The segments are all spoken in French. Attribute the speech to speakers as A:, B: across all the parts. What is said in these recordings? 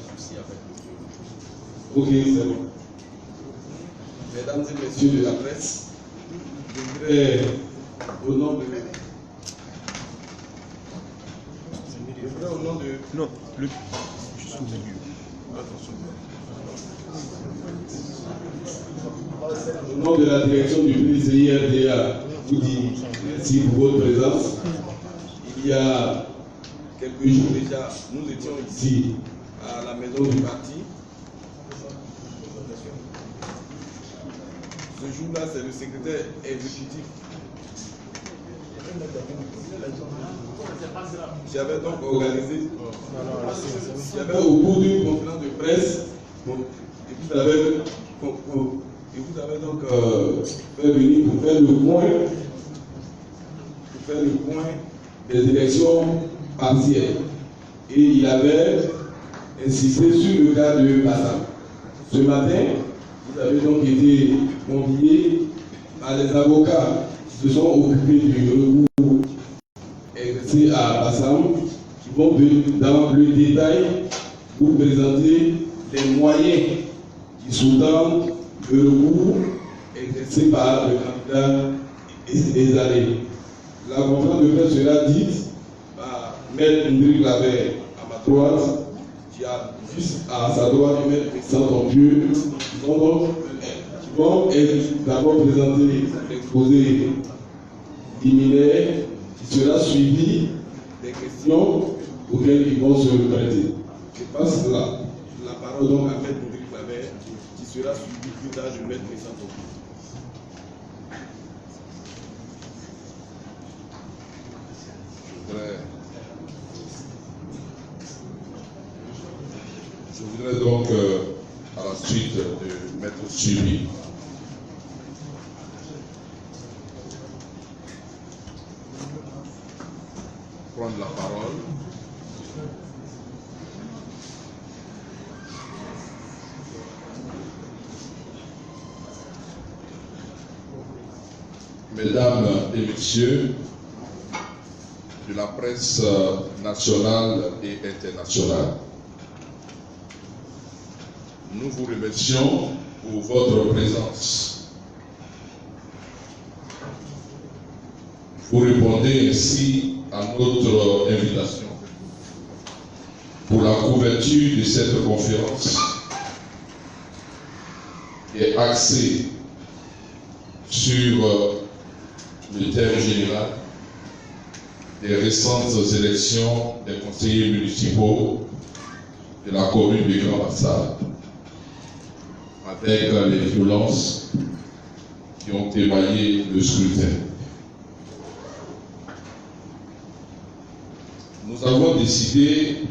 A: souci avec le.
B: Ok, c'est bon. Mesdames et messieurs de la presse, je voudrais, au nom de.
C: Non, Luc.
B: Au nom de la direction du PCIRDA, vous dis merci pour votre présence. Il y a quelques jours déjà, nous étions ici à la maison du parti. Ce jour-là, c'est le secrétaire exécutif. J'avais donc organisé, j'avais au bout d'une conférence de presse, et vous avez donc fait venir pour faire le point des élections partielles. Et il avait insisté sur le cas de Bassam. Ce matin, vous avez donc été conviés par les avocats qui se sont occupés du recours exercé à Bassam, qui vont dans le détail vous présenter les moyens qui sous-tendent le recours exercé par le candidat Ezalé. La conférence de presse sera dite par Maître Ndri Claver à ma droite, qui a juste à sa droite Maître Vincent Tompieux, qui vont d'abord présenter l'exposé liminaire qui sera suivi des questions auxquelles ils vont se prêter. Je passe la parole donc à Maître Ndri Claver, qui sera suivi plus tard de Maître Vincent Tompieux.
D: Je voudrais donc, à la suite de Maître Suivi, prendre la parole Mesdames et Messieurs de la presse nationale et internationale, nous vous remercions pour votre présence. Vous répondez ainsi à notre invitation pour la couverture de cette conférence qui est axée sur le thème général des récentes élections des conseillers municipaux de la commune de Grand Bassam, avec les violences qui ont émaillé le scrutin. Nous avons décidé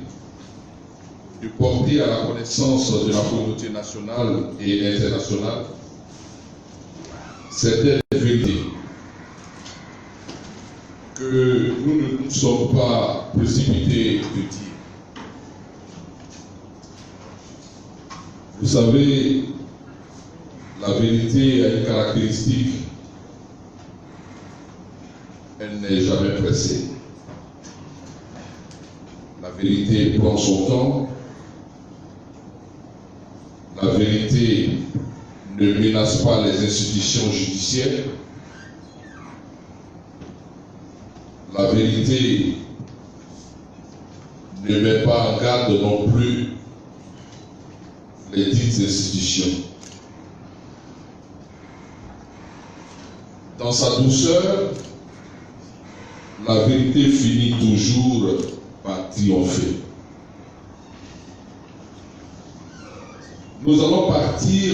D: de porter à la connaissance de la communauté nationale et internationale certaines vérités que nous ne nous sommes pas précipités de dire. Vous savez, la vérité a une caractéristique, elle n'est jamais pressée. La vérité prend son temps, la vérité ne menace pas les institutions judiciaires, la vérité ne met pas en garde non plus les dites institutions. Dans sa douceur, la vérité finit toujours par triompher. Nous allons partir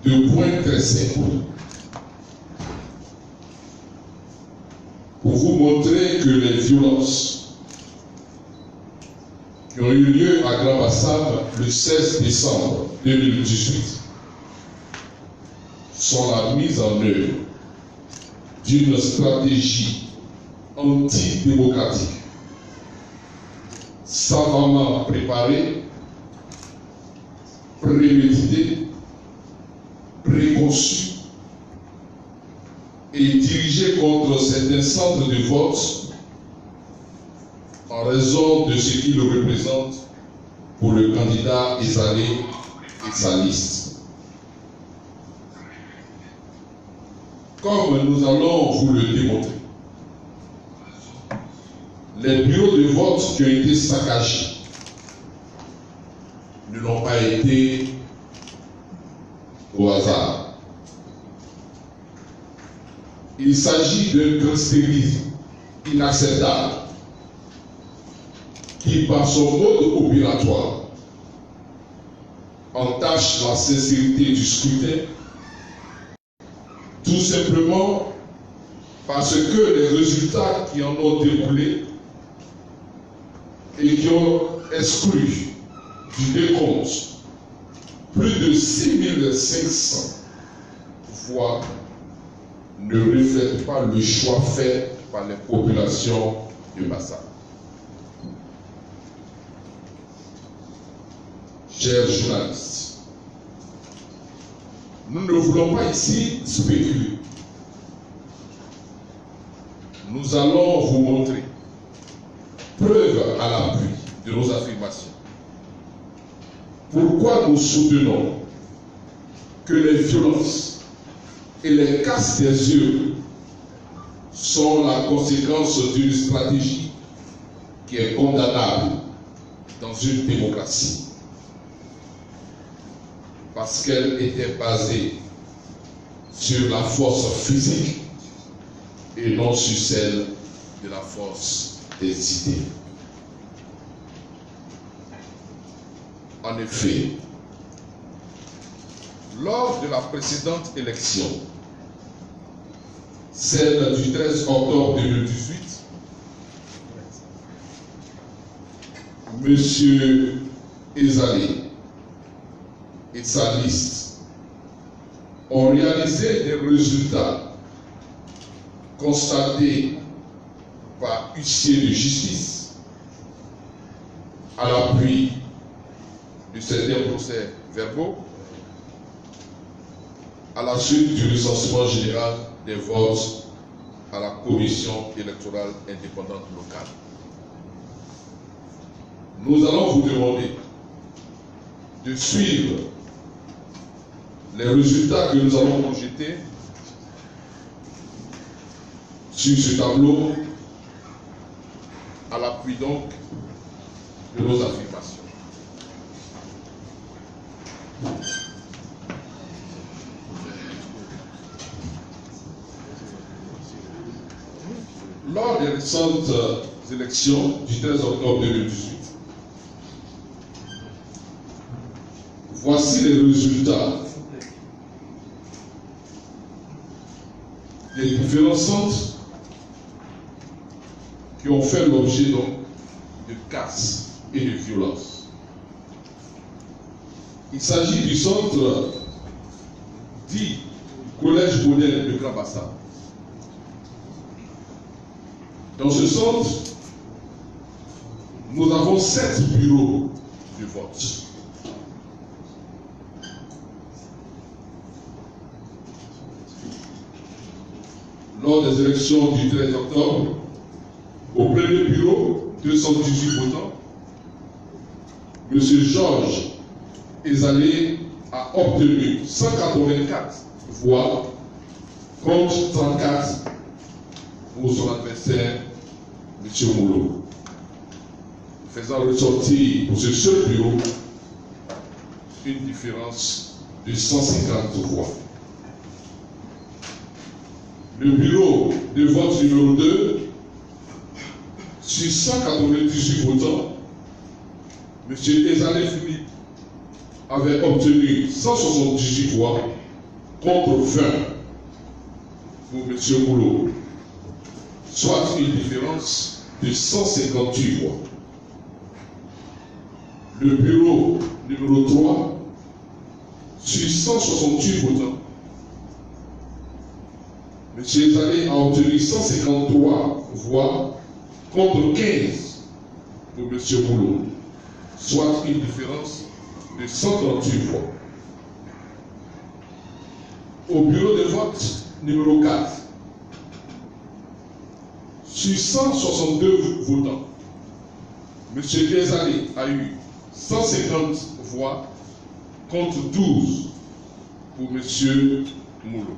D: de points très simples pour vous montrer que les violences qui ont eu lieu à Grand Bassam le 16 décembre 2018 sont la mise en œuvre d'une stratégie antidémocratique savamment préparée, préméditée, préconçue et dirigée contre certains centres de vote en raison de ce qu'ils représentent pour le candidat Ezalé et sa liste. Comme nous allons vous le démontrer, les bureaux de vote qui ont été saccagés ne l'ont pas été au hasard. Il s'agit d'un christianisme inacceptable qui, par son mode opératoire, entache la sincérité du scrutin, tout simplement parce que les résultats qui en ont découlé et qui ont exclu du décompte plus de 6500 voix ne reflètent pas le choix fait par les populations de Bassa. Chers journalistes, nous ne voulons pas ici spéculer. Nous allons vous montrer, preuve à l'appui de nos affirmations, pourquoi nous soutenons que les violences et les casses des yeux sont la conséquence d'une stratégie qui est condamnable dans une démocratie. Parce qu'elle était basée sur la force physique et non sur celle de la force des idées. En effet, lors de la précédente élection, celle du 13 octobre 2018, M. Ezalé et sa liste ont réalisé des résultats constatés par huissier de justice à l'appui de certains procès verbaux à la suite du recensement général des votes à la commission électorale indépendante locale. Nous allons vous demander de suivre les résultats que nous allons projeter sur ce tableau à l'appui donc de nos affirmations. Lors des récentes élections du 13 octobre 2018, voici les résultats des différents centres qui ont fait l'objet donc de casses et de violences. Il s'agit du centre dit Collège modèle de Grand Bassam. Dans ce centre, nous avons 7 bureaux de vote. Lors des élections du 13 octobre, au premier bureau, 218 votants, M. Georges Ezalé a obtenu 184 voix contre 34 pour son adversaire, M. Moulou, faisant ressortir pour ce seul bureau une différence de 150 voix. Le bureau de vote numéro 2, sur 198 votants, M. Ezalé Philippe avait obtenu 178 voix contre 20 pour M. Moulou, soit une différence de 158 voix. Le bureau numéro 3, sur 168 votants, M. Ezalé a obtenu 153 voix contre 15 pour M. Moulou, soit une différence de 138 voix. Au bureau de vote numéro 4, sur 162 votants, M. Ezalé a eu 150 voix contre 12 pour M. Moulot.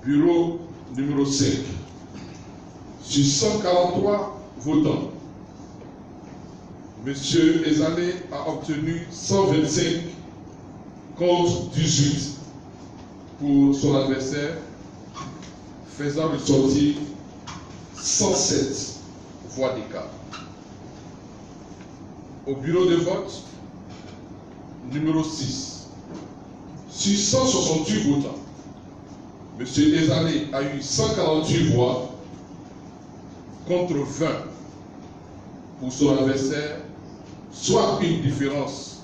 D: Bureau numéro 5. Sur 143 votants, M. Ezalé a obtenu 125 contre 18 pour son adversaire, faisant ressortir 107 voix d'écart. Au bureau de vote numéro 6, sur 168 votants, M. Ezalé a eu 148 voix contre 20 pour son adversaire, soit une différence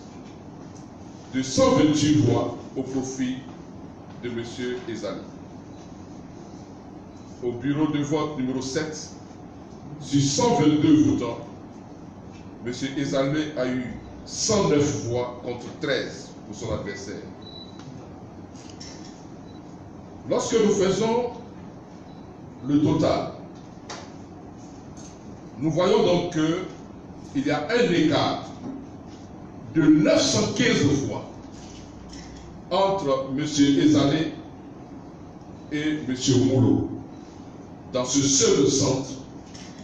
D: de 128 voix au profit de M. Ezalé. Au bureau de vote numéro 7, sur 122 votants, M. Ezalé a eu 109 voix contre 13 pour son adversaire. Lorsque nous faisons le total, nous voyons donc qu'il y a un écart de 915 voix entre M. Ezalé et M. Moulot dans ce seul centre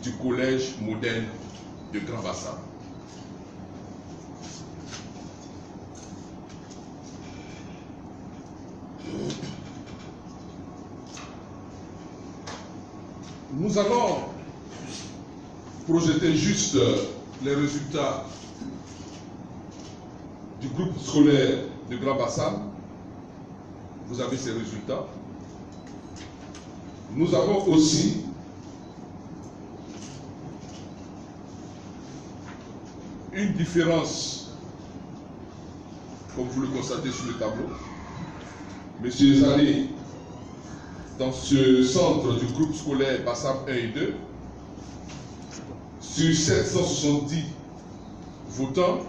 D: du collège moderne de Grand Bassam. Nous allons projeter juste les résultats du groupe scolaire de Grand Bassam. Vous avez ces résultats. Nous avons aussi une différence, comme vous le constatez sur le tableau. M. Ezalé, dans ce centre du groupe scolaire Bassam 1 et 2, sur 770 votants,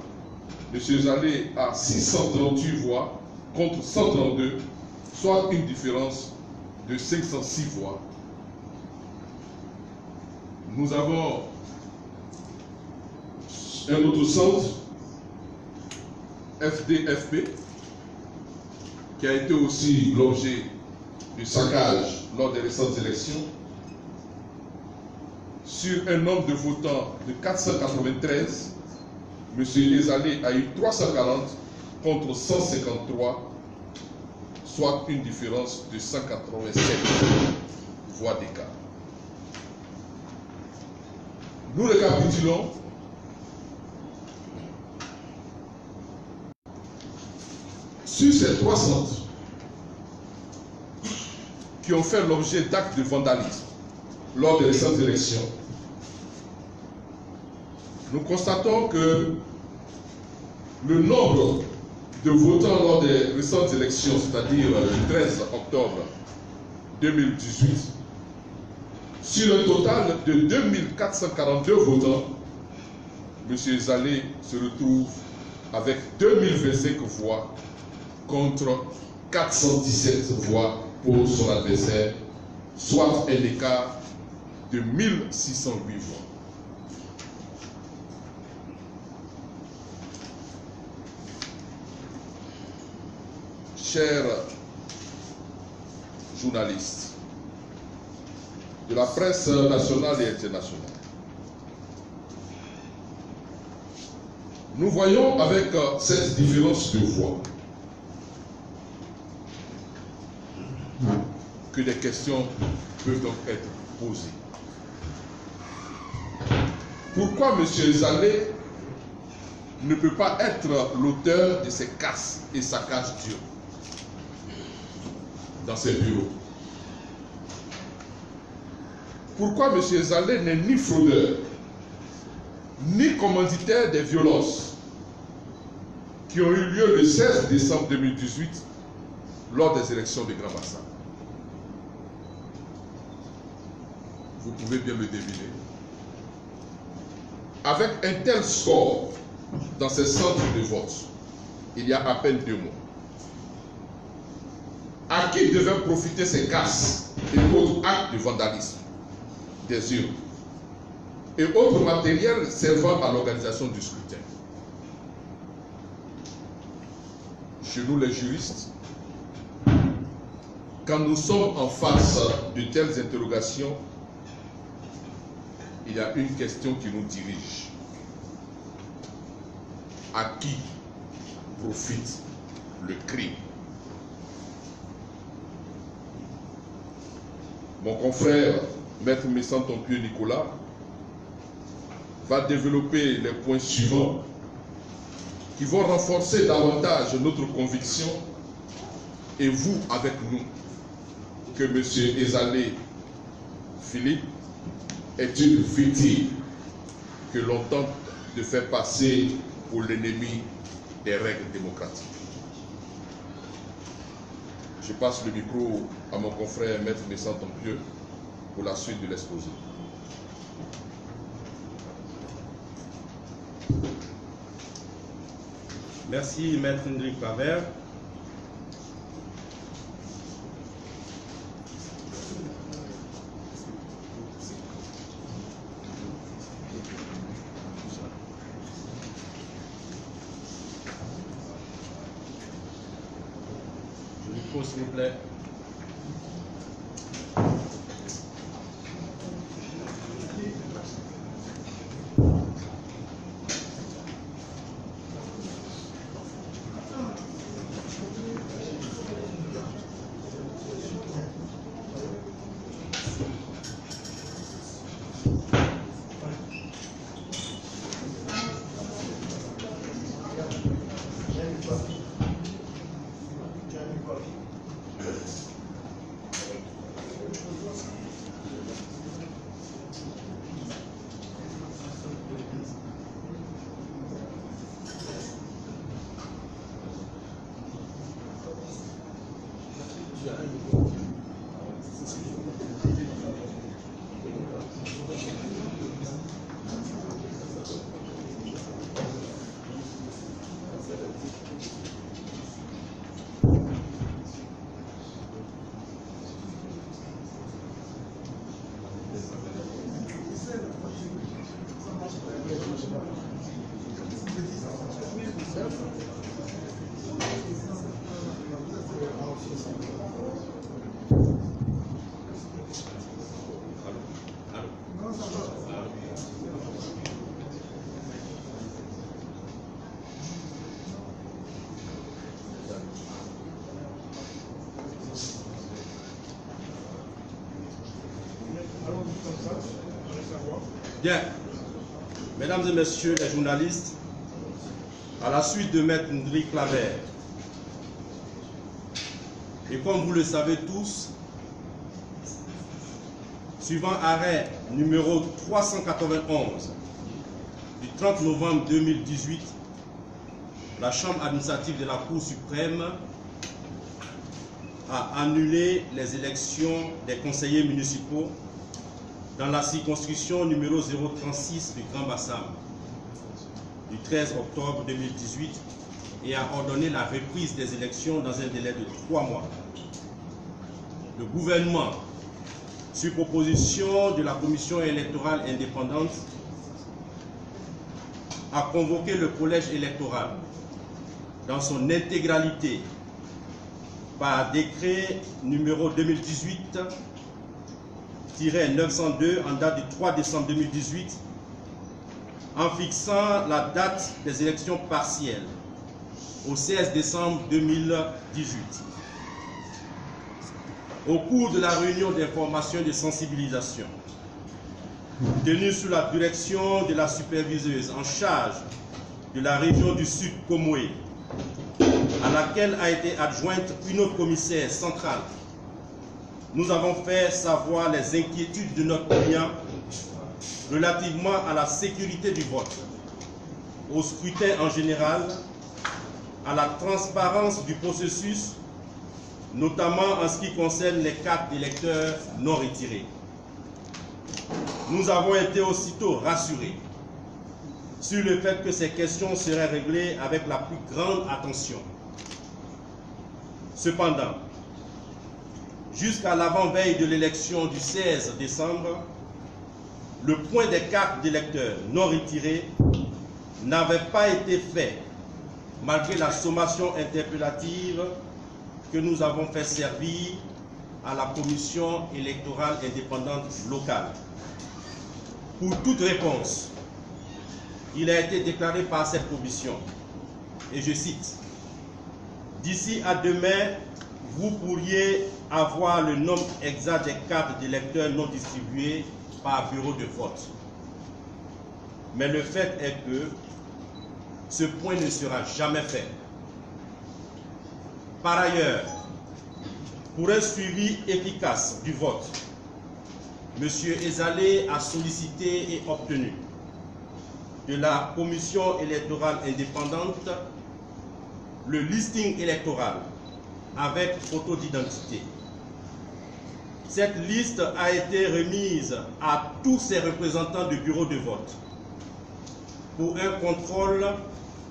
D: M. Ezalé a 638 voix contre 132, soit une différence de 506 voix. Nous avons un autre centre, FDFP, qui a été aussi l'objet du saccage lors des récentes élections. Sur un nombre de votants de 493, M. Ezalé a eu 340 contre 153, soit une différence de 187 voix d'écart. Nous récapitulons. Sur ces trois centres qui ont fait l'objet d'actes de vandalisme lors des récentes élections, nous constatons que le nombre de votants lors des récentes élections, c'est-à-dire le 13 octobre 2018, sur un total de 2442 votants, M. Ezalé se retrouve avec 2025 voix contre 417 voix pour son adversaire, soit un écart de 1608 voix. Chers journalistes de la presse nationale et internationale, nous voyons avec cette différence de voix que des questions peuvent donc être posées. Pourquoi M. Ezalé ne peut pas être l'auteur de ces casses et saccages durs dans ses bureaux? Pourquoi M. Ezalé n'est ni fraudeur, ni commanditaire des violences qui ont eu lieu le 16 décembre 2018 lors des élections de Grand Bassam? Vous pouvez bien le deviner. Avec un tel score dans ces centres de vote, il y a à peine 2 mois, à qui devaient profiter ces casses et autres actes de vandalisme des urnes? et autres matériels servant à l'organisation du scrutin. Chez nous les juristes, quand nous sommes en face de telles interrogations, il y a une question qui nous dirige. À qui profite le crime? Mon confrère, Maître Messan Tompieux Nicolas, va développer les points suivants qui vont renforcer davantage notre conviction, et vous avec nous, que M. Ezalé Philippe est une victime que l'on tente de faire passer pour l'ennemi des règles démocratiques. Je passe le micro à mon confrère Maître Messan Tompieux pour la suite de l'exposé.
C: Merci, Maître Hendrik Claver. Je lui pose, s'il vous plaît. Bien, mesdames et messieurs les journalistes, à la suite de Maître Hendrik Claver, et comme vous le savez tous, suivant arrêt numéro 391 du 30 novembre 2018, la Chambre administrative de la Cour suprême a annulé les élections des conseillers municipaux dans la circonscription numéro 036 du Grand Bassam du 13 octobre 2018 et a ordonné la reprise des élections dans un délai de 3 mois. Le gouvernement, sur proposition de la commission électorale indépendante, a convoqué le collège électoral dans son intégralité par décret numéro 2018-902 en date du 3 décembre 2018 en fixant la date des élections partielles au 16 décembre 2018. Au cours de la réunion d'information et de sensibilisation tenue sous la direction de la superviseuse en charge de la région du Sud Comoé, à laquelle a été adjointe une autre commissaire centrale, nous avons fait savoir les inquiétudes de notre client relativement à la sécurité du vote, au scrutin en général, à la transparence du processus, notamment en ce qui concerne les cartes d'électeurs non retirées. Nous avons été aussitôt rassurés sur le fait que ces questions seraient réglées avec la plus grande attention. Cependant, jusqu'à l'avant-veille de l'élection du 16 décembre, le point des cartes d'électeurs non retirées n'avait pas été fait malgré la sommation interpellative que nous avons fait servir à la commission électorale indépendante locale. Pour toute réponse, il a été déclaré par cette commission, et je cite, « D'ici à demain, vous pourriez avoir le nombre exact des cartes d'électeurs non distribuées par bureau de vote. Mais le fait est que ce point ne sera jamais fait. Par ailleurs, pour un suivi efficace du vote, M. Ezalé a sollicité et obtenu de la commission électorale indépendante le listing électoral avec photo d'identité. Cette liste a été remise à tous ces représentants du bureau de vote pour un contrôle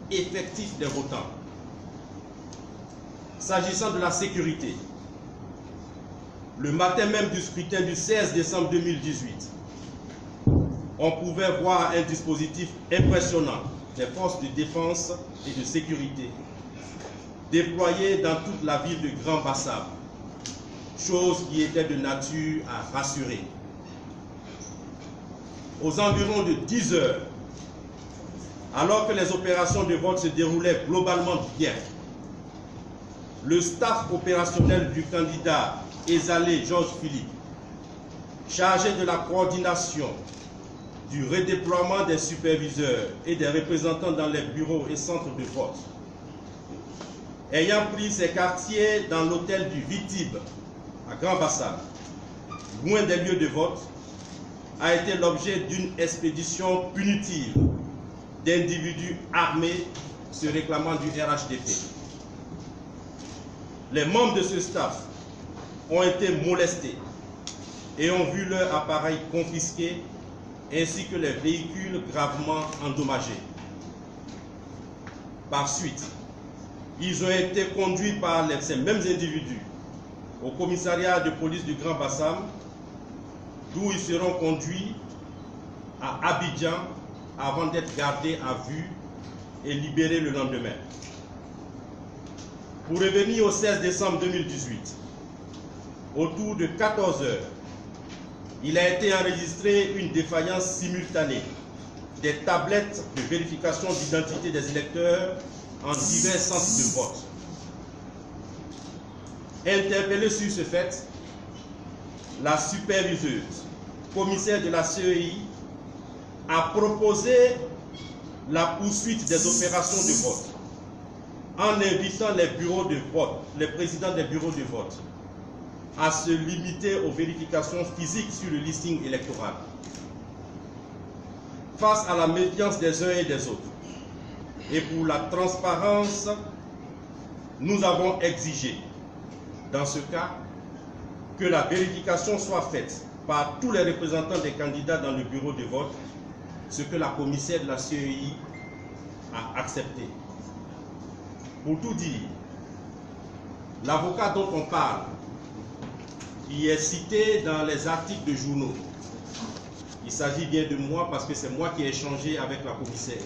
C: effectif des votants. S'agissant de la sécurité, le matin même du scrutin du 16 décembre 2018, on pouvait voir un dispositif impressionnant des forces de défense et de sécurité déployées dans toute la ville de Grand Bassam, chose qui était de nature à rassurer. Aux environs de 10 heures, alors que les opérations de vote se déroulaient globalement bien, le staff opérationnel du candidat Ezalé Georges Philippe, chargé de la coordination, du redéploiement des superviseurs et des représentants dans les bureaux et centres de vote, ayant pris ses quartiers dans l'hôtel du Vitib à Grand Bassam, loin des lieux de vote, a été l'objet d'une expédition punitive d'individus armés se réclamant du RHDP. Les membres de ce staff ont été molestés et ont vu leur appareil confisqué ainsi que les véhicules gravement endommagés. Par suite, ils ont été conduits par ces mêmes individus au commissariat de police du Grand Bassam, d'où ils seront conduits à Abidjan avant d'être gardés à vue et libérés le lendemain. Pour revenir au 16 décembre 2018, autour de 14 heures, il a été enregistré une défaillance simultanée des tablettes de vérification d'identité des électeurs en divers centres de vote. Interpellée sur ce fait, la superviseuse, commissaire de la CEI, a proposé la poursuite des opérations de vote en invitant les bureaux de vote, les présidents des bureaux de vote, à se limiter aux vérifications physiques sur le listing électoral. Face à la méfiance des uns et des autres, et pour la transparence, nous avons exigé, dans ce cas, que la vérification soit faite par tous les représentants des candidats dans le bureau de vote, ce que la commissaire de la CEI a accepté. Pour tout dire, l'avocat dont on parle, qui est cité dans les articles de journaux, il s'agit bien de moi parce que c'est moi qui ai échangé avec la commissaire.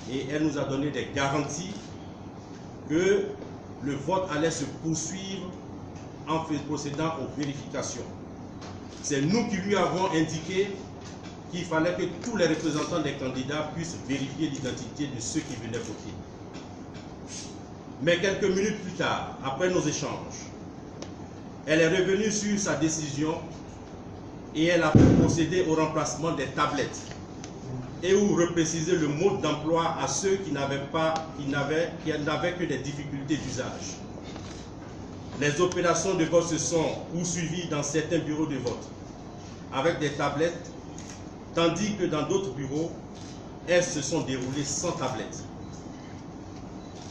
C: Et elle nous a donné des garanties que le vote allait se poursuivre en procédant aux vérifications. C'est nous qui lui avons indiqué qu'il fallait que tous les représentants des candidats puissent vérifier l'identité de ceux qui venaient voter. Mais quelques minutes plus tard, après nos échanges, elle est revenue sur sa décision et elle a procédé au remplacement des tablettes et ou repréciser le mode d'emploi à ceux qui n'avaient que des difficultés d'usage. Les opérations de vote se sont poursuivies dans certains bureaux de vote avec des tablettes, tandis que dans d'autres bureaux, elles se sont déroulées sans tablettes.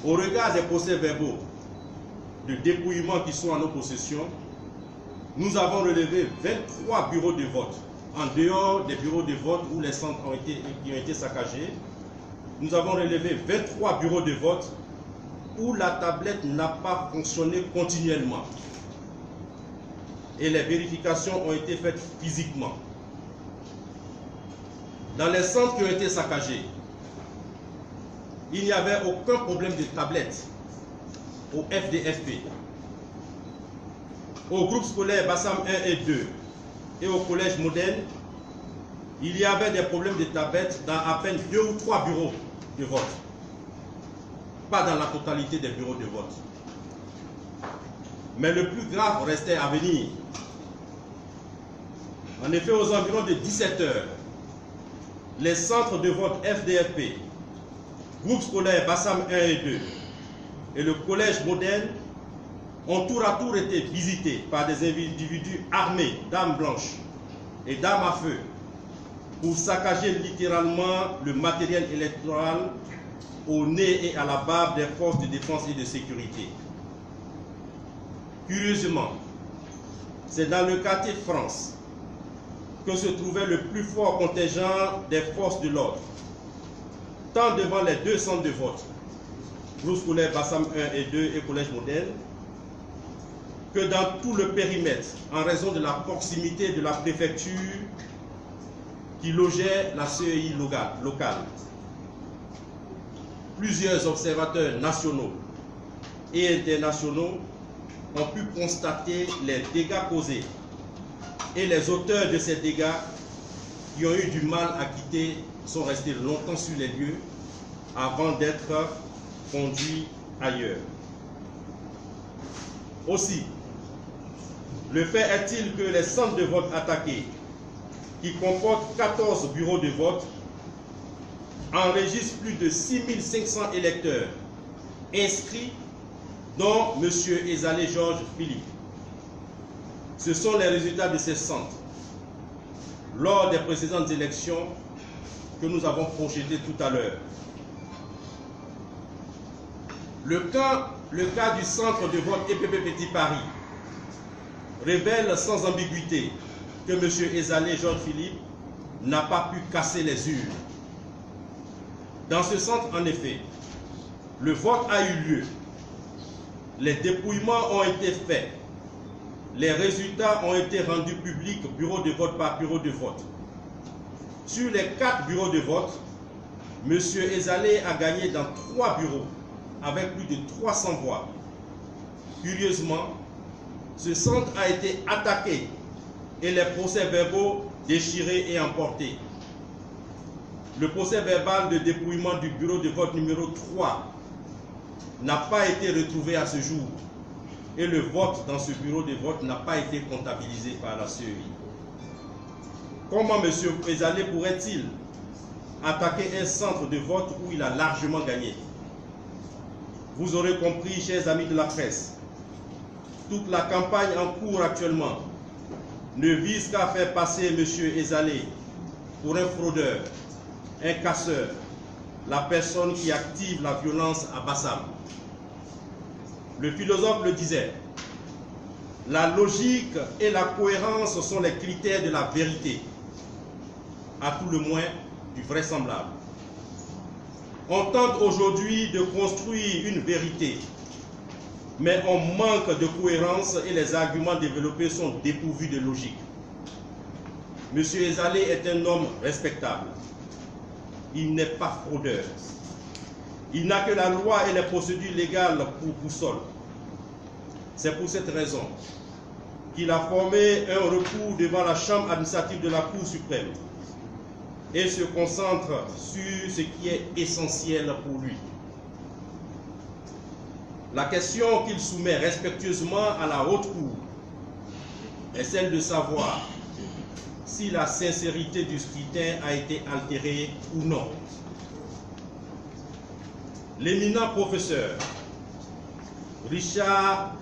C: Au regard des procès-verbaux de dépouillement qui sont en nos possessions, nous avons relevé 23 bureaux de vote, en dehors des bureaux de vote où les centres ont été saccagés. Nous avons relevé 23 bureaux de vote où la tablette n'a pas fonctionné continuellement. Et les vérifications ont été faites physiquement. Dans les centres qui ont été saccagés, il n'y avait aucun problème de tablette au FDFP. Au groupe scolaire Bassam 1 et 2 et au collège moderne, il y avait des problèmes de tablettes dans à peine 2 ou 3 bureaux de vote. Pas dans la totalité des bureaux de vote. Mais le plus grave restait à venir. En effet, aux environs de 17 h, les centres de vote FDFP, groupe scolaire Bassam 1 et 2 et le collège moderne ont tour à tour été visités par des individus armés d'armes blanches et d'armes à feu pour saccager littéralement le matériel électoral au nez et à la barbe des forces de défense et de sécurité. Curieusement, c'est dans le quartier France que se trouvait le plus fort contingent des forces de l'ordre, tant devant les 2 centres de vote, groupe scolaire Bassam 1 et 2 et collège moderne, que dans tout le périmètre, en raison de la proximité de la préfecture qui logeait la CEI locale. Plusieurs observateurs nationaux et internationaux ont pu constater les dégâts causés et les auteurs de ces dégâts qui ont eu du mal à quitter sont restés longtemps sur les lieux avant d'être conduits ailleurs. Aussi, le fait est-il que les centres de vote attaqués, qui comportent 14 bureaux de vote, enregistrent plus de 6500 électeurs inscrits, dont M. Ezalé Georges Philippe. Ce sont les résultats de ces centres lors des précédentes élections que nous avons projetées tout à l'heure. Le cas du centre de vote EPP Petit Paris révèle sans ambiguïté que M. Ezalé Georges Philippe n'a pas pu casser les urnes. Dans ce centre, en effet, le vote a eu lieu, les dépouillements ont été faits, les résultats ont été rendus publics bureau de vote par bureau de vote. Sur les 4 bureaux de vote, M. Ezalé a gagné dans 3 bureaux avec plus de 300 voix. Curieusement, ce centre a été attaqué et les procès-verbaux déchirés et emportés. Le procès-verbal de dépouillement du bureau de vote numéro 3 n'a pas été retrouvé à ce jour et le vote dans ce bureau de vote n'a pas été comptabilisé par la CEI. Comment M. Ezalé pourrait-il attaquer un centre de vote où il a largement gagné? Vous aurez compris, chers amis de la presse, toute la campagne en cours actuellement ne vise qu'à faire passer M. Ezalé pour un fraudeur, un casseur, la personne qui active la violence à Bassam. Le philosophe le disait, la logique et la cohérence sont les critères de la vérité, à tout le moins du vraisemblable. On tente aujourd'hui de construire une vérité, mais on manque de cohérence et les arguments développés sont dépourvus de logique. M. Ezalé est un homme respectable. Il n'est pas fraudeur. Il n'a que la loi et les procédures légales pour boussole. C'est pour cette raison qu'il a formé un recours devant la Chambre administrative de la Cour suprême et se concentre sur ce qui est essentiel pour lui. La question qu'il soumet respectueusement à la haute cour est celle de savoir si la sincérité du scrutin a été altérée ou non. L'éminent professeur Richard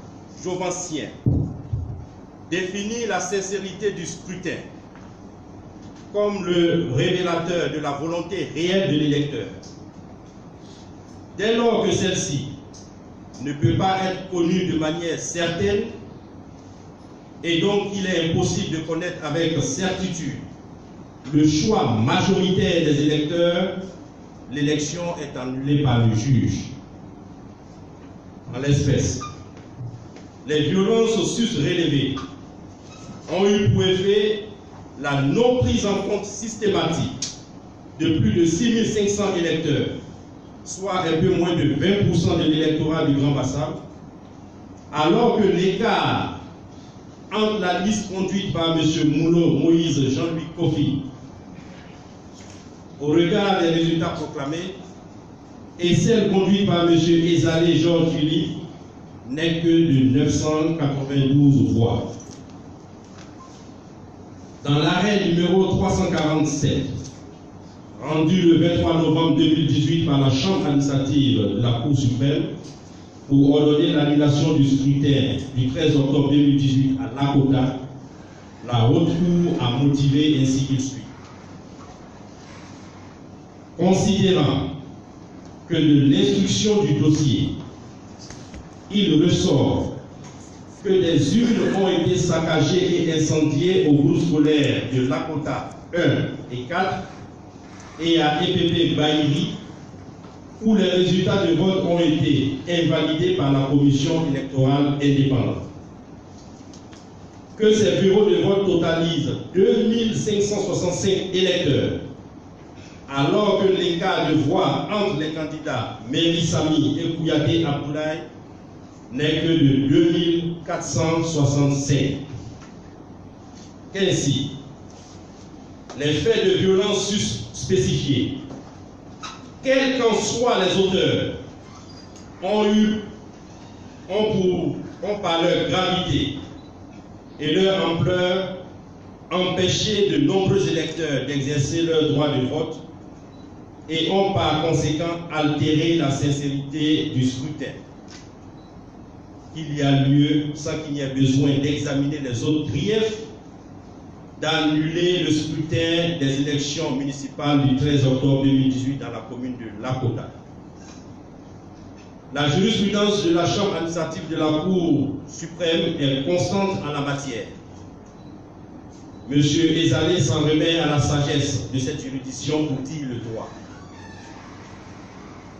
C: Jovansien définit la sincérité du scrutin comme le révélateur de la volonté réelle de l'électeur. Dès lors que celle-ci ne peut pas être connue de manière certaine, et donc il est impossible de connaître avec certitude le choix majoritaire des électeurs, l'élection est annulée par le juge. En l'espèce, les violences sus-relevées ont eu pour effet la non prise en compte systématique de plus de 6500 électeurs, soit un peu moins de 20% de l'électorat du Grand Bassam, alors que l'écart entre la liste conduite par M. Moulo Moïse Jean-Louis Kofi, au regard des résultats proclamés, et celle conduite par M. Ezalé Georges Philippe, n'est que de 992 voix. Dans l'arrêt numéro 347, rendu le 23 novembre 2018 par la Chambre administrative de la Cour suprême, pour ordonner l'annulation du scrutin du 13 octobre 2018 à Lakota, la Haute Cour a motivé ainsi qu'il suit. Considérant que de l'instruction du dossier, il ressort que des urnes ont été saccagées et incendiées au groupe scolaire de Lakota 1 et 4 et à EPP Baïri, où les résultats de vote ont été invalidés par la commission électorale indépendante. Que ces bureaux de vote totalisent 2565 électeurs, alors que l'écart de voix entre les candidats Meli Sami et Kouyaté Abdoulaye n'est que de 2465. Ainsi, les faits de violence spécifiés, quels qu'en soient les auteurs, ont par leur gravité et leur ampleur empêché de nombreux électeurs d'exercer leur droit de vote et ont par conséquent altéré la sincérité du scrutin. Il y a lieu, sans qu'il n'y ait besoin d'examiner les autres griefs, d'annuler le scrutin des élections municipales du 13 octobre 2018 dans la commune de Lakota. La jurisprudence de la Chambre administrative de la Cour suprême est constante en la matière. M. Ezalé s'en remet à la sagesse de cette juridiction pour dire le droit.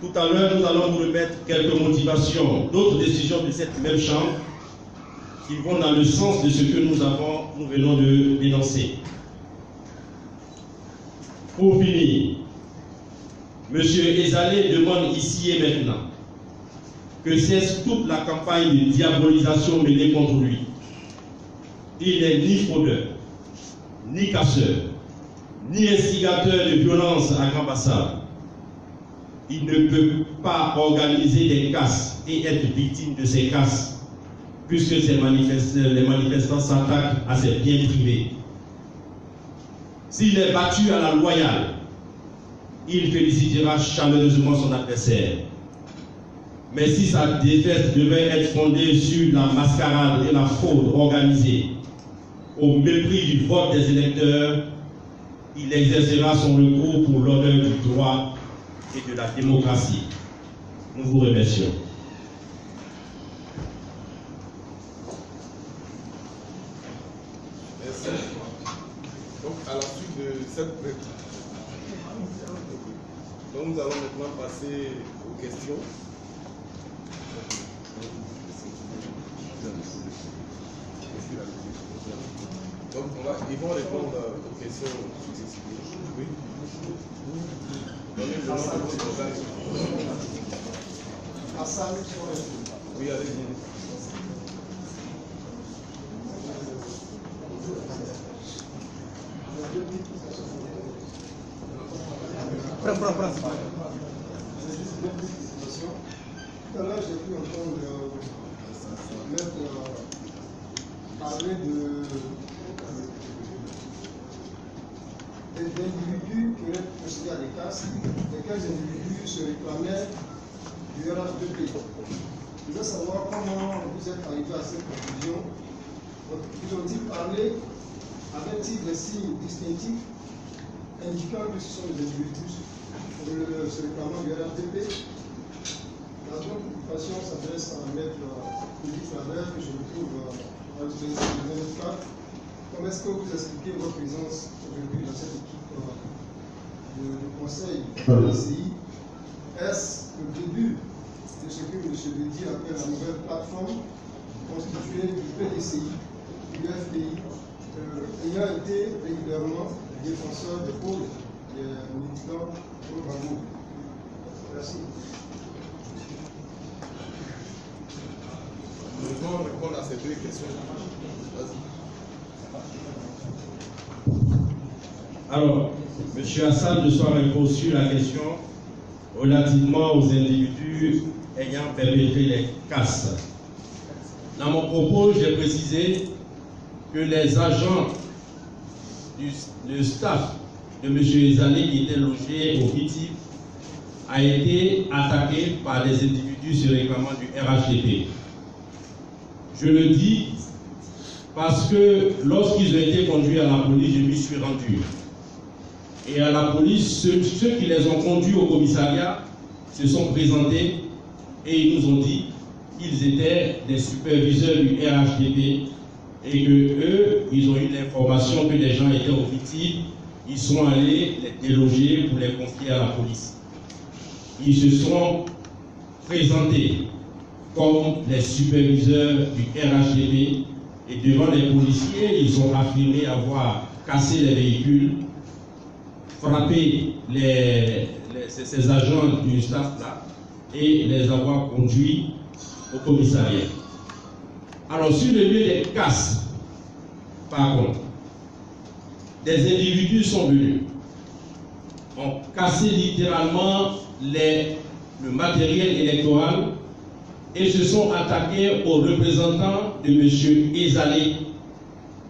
C: Tout à l'heure, nous allons vous remettre quelques motivations d'autres décisions de cette même Chambre qui vont dans le sens de ce que nous venons de dénoncer. Pour finir, M. Ezalé demande ici et maintenant que cesse toute la campagne de diabolisation menée contre lui. Il n'est ni fraudeur, ni casseur, ni instigateur de violence à Grand Bassam. Il ne peut pas organiser des casses et être victime de ces casses, puisque les manifestants s'attaquent à ses biens privés. S'il est battu à la loyale, il félicitera chaleureusement son adversaire. Mais si sa défaite devait être fondée sur la mascarade et la fraude organisée, au mépris du vote des électeurs, il exercera son recours pour l'honneur du droit et de la démocratie. Nous vous remercions.
B: Merci. Donc, à la suite de cette donc nous allons maintenant passer aux questions. Donc, ils vont répondre aux questions successives. Oui. Donnez le nom de votre organisme. Oui, allez-y.
E: Prends. Tout à l'heure, j'ai pu entendre maître parler d'individus qui auraient procédé à des casses, lesquels individus se réclamaient du RHDP. Je veux savoir comment vous êtes arrivé à cette conclusion. Vous ont-ils parlé, avaient-ils des signes distinctifs indiquant que ce sont des individus se réclamant du RHDP? La seconde question s'adresse à maître Philippe Flavert, que je retrouve à l'exposition 4. Comment est-ce que vous expliquez votre présence aujourd'hui dans cette équipe de conseil de l'ACI? Est-ce le début de ce que M. Bédi appelle la nouvelle plateforme constituée du PDCI, du FPI, ayant été régulièrement défenseur des pauvres des militants au Gbagbo. Merci.
D: Nous devons répondre à ces deux questions.
C: Alors, M. Hassan ne soit répondu sur la question relativement aux individus ayant perpétré les casses. Dans mon propos, j'ai précisé que les agents du staff de M. Ezali qui étaient logés au Vitif a été attaqué par des individus se réclamant du RHDP. Je le dis parce que lorsqu'ils ont été conduits à la police, je m'y suis rendu. Et à la police, ceux qui les ont conduits au commissariat se sont présentés et ils nous ont dit qu'ils étaient des superviseurs du RHDP et que eux, ils ont eu l'information que les gens étaient au Vitif, ils sont allés les déloger pour les confier à la police. Ils se sont présentés comme les superviseurs du RHDP et devant les policiers, ils ont affirmé avoir cassé les véhicules, frappé ces agents du staff-là et les avoir conduits au commissariat. Alors, sur le lieu des casses, par contre, des individus sont venus, ont cassé littéralement le matériel électoral et se sont attaqués aux représentants de M. Ezali,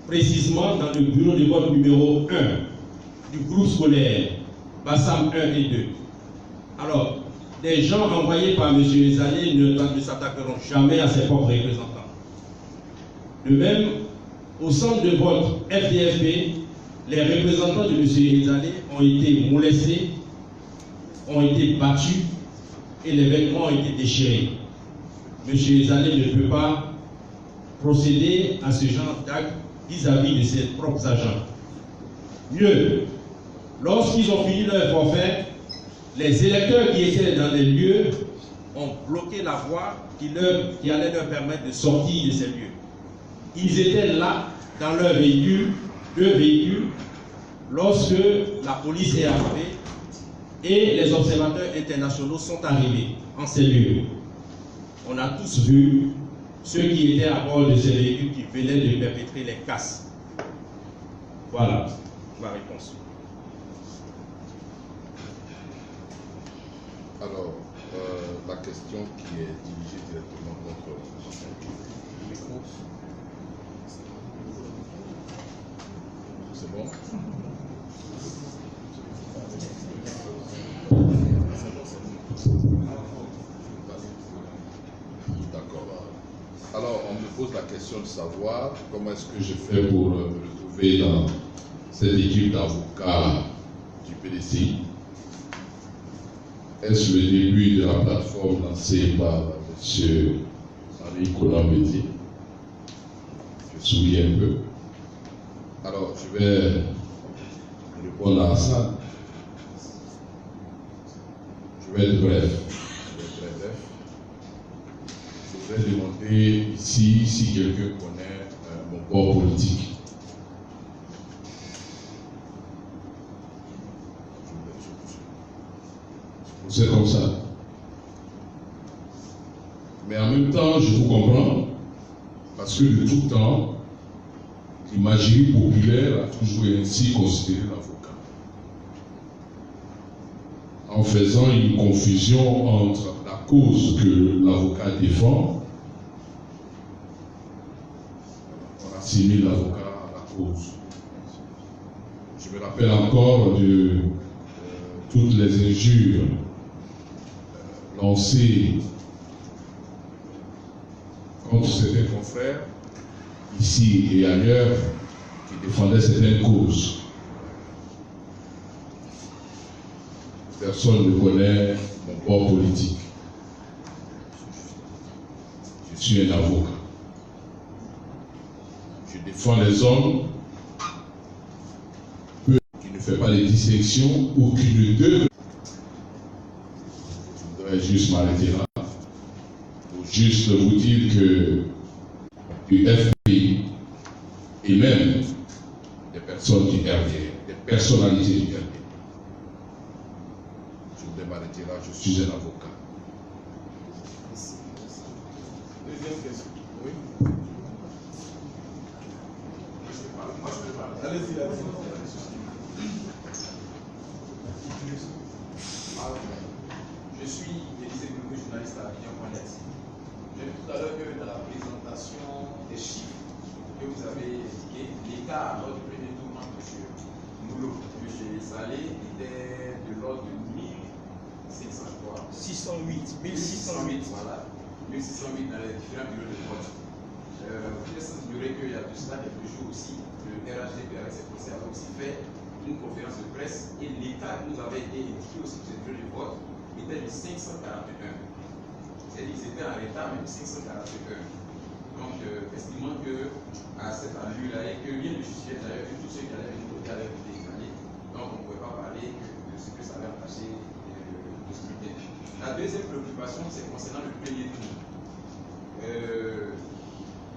C: précisément dans le bureau de vote numéro 1 du groupe scolaire Bassam 1 et 2. Alors, des gens envoyés par M. Ezali ne s'attaqueront jamais à ses propres représentants. De même, au centre de vote FDFP, les représentants de M. Ezali ont été molestés, ont été battus et les vêtements ont été déchirés. M. Ezali ne peut pas procéder à ce genre d'acte vis-à-vis de ses propres agents. Mieux, lorsqu'ils ont fini leur forfait, les électeurs qui étaient dans les lieux ont bloqué la voie qui allait leur permettre de sortir de ces lieux. Ils étaient là, dans leur véhicule, 2 véhicules, lorsque la police est arrivée et les observateurs internationaux sont arrivés en ces lieux. On a tous vu ceux qui étaient à bord de ces véhicules qui venaient de perpétrer les casses. Voilà ma réponse.
D: Alors, la question qui est dirigée directement contre c'est bon? D'accord. Alors, on me pose la question de savoir comment est-ce que je fais pour me retrouver dans cette équipe d'avocats du PDC. Est-ce le début de la plateforme lancée par M. Henri Conan-Bédier? Je souris un peu. Alors, je vais répondre à ça. Je vais être bref. Je voudrais demander ici si quelqu'un connaît mon corps politique. C'est comme ça. Mais en même temps, je vous comprends, parce que de tout temps, l'imagerie populaire a toujours ainsi considéré l'avocat, en faisant une confusion entre la cause que l'avocat défend, on assimile l'avocat à la cause. Je me rappelle encore de toutes les injures lancées contre certains confrères, ici et ailleurs, qui défendaient certaines causes. Personne ne connaît mon corps politique. Je suis un avocat. Je défends les hommes qui ne font pas les distinctions ou qui ne devraient. Je voudrais juste m'arrêter là pour juste vous dire que du FPI et même des personnes du RDR, des personnalités du RDR, Je voudrais m'arrêter là, je suis un avocat.
B: Deuxième question. Oui. Allez-y, allez-y.
A: Je suis Élysée Gouloukou, journaliste à Abidjan.net. J'ai vu tout à l'heure que dans la présentation des chiffres que vous avez indiqués, l'écart lors du premier tour entre M. Moulot et M. Salé était de l'ordre de 1500, je crois.
C: 608,
A: 1608, voilà. 1608 dans les différents bureaux de vote. Vous laissez ignorer qu'il y a de cela quelques jours aussi, le RHDP avec ses procès avait aussi fait une conférence de presse et l'état qui nous avait été indiqué aussi pour ces bureaux de vote était de 541. C'est-à-dire qu'ils étaient en retard, même 541. Donc, estimant que à cette allure-là, et que rien ne justifiait d'ailleurs que tous ceux qui allaient venir voter avaient été étalés, donc on ne pouvait pas parler de ce que ça avait entaché le scrutin. La deuxième préoccupation, c'est concernant le premier tour.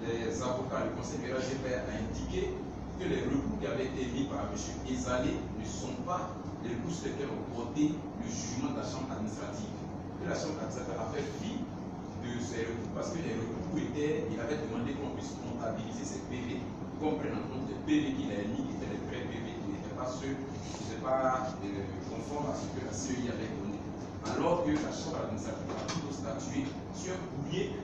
A: Les avocats, le conseil de RHDP a indiqué que les recours qui avaient été mis par M. Ezalé ne sont pas les recours sur lesquels on portait le jugement de la Chambre administrative. Et la Chambre administrative a fait fi de ces recours parce que les recours il avait demandé qu'on puisse comptabiliser ces PV, qu'on prenne en compte les PV qu'il a émis, qui étaient les vrais PV, qui n'étaient pas ceux qui n'étaient pas conformes à ce que la CEI avait donné. Alors que la Chambre administrative a plutôt statué sur un courrier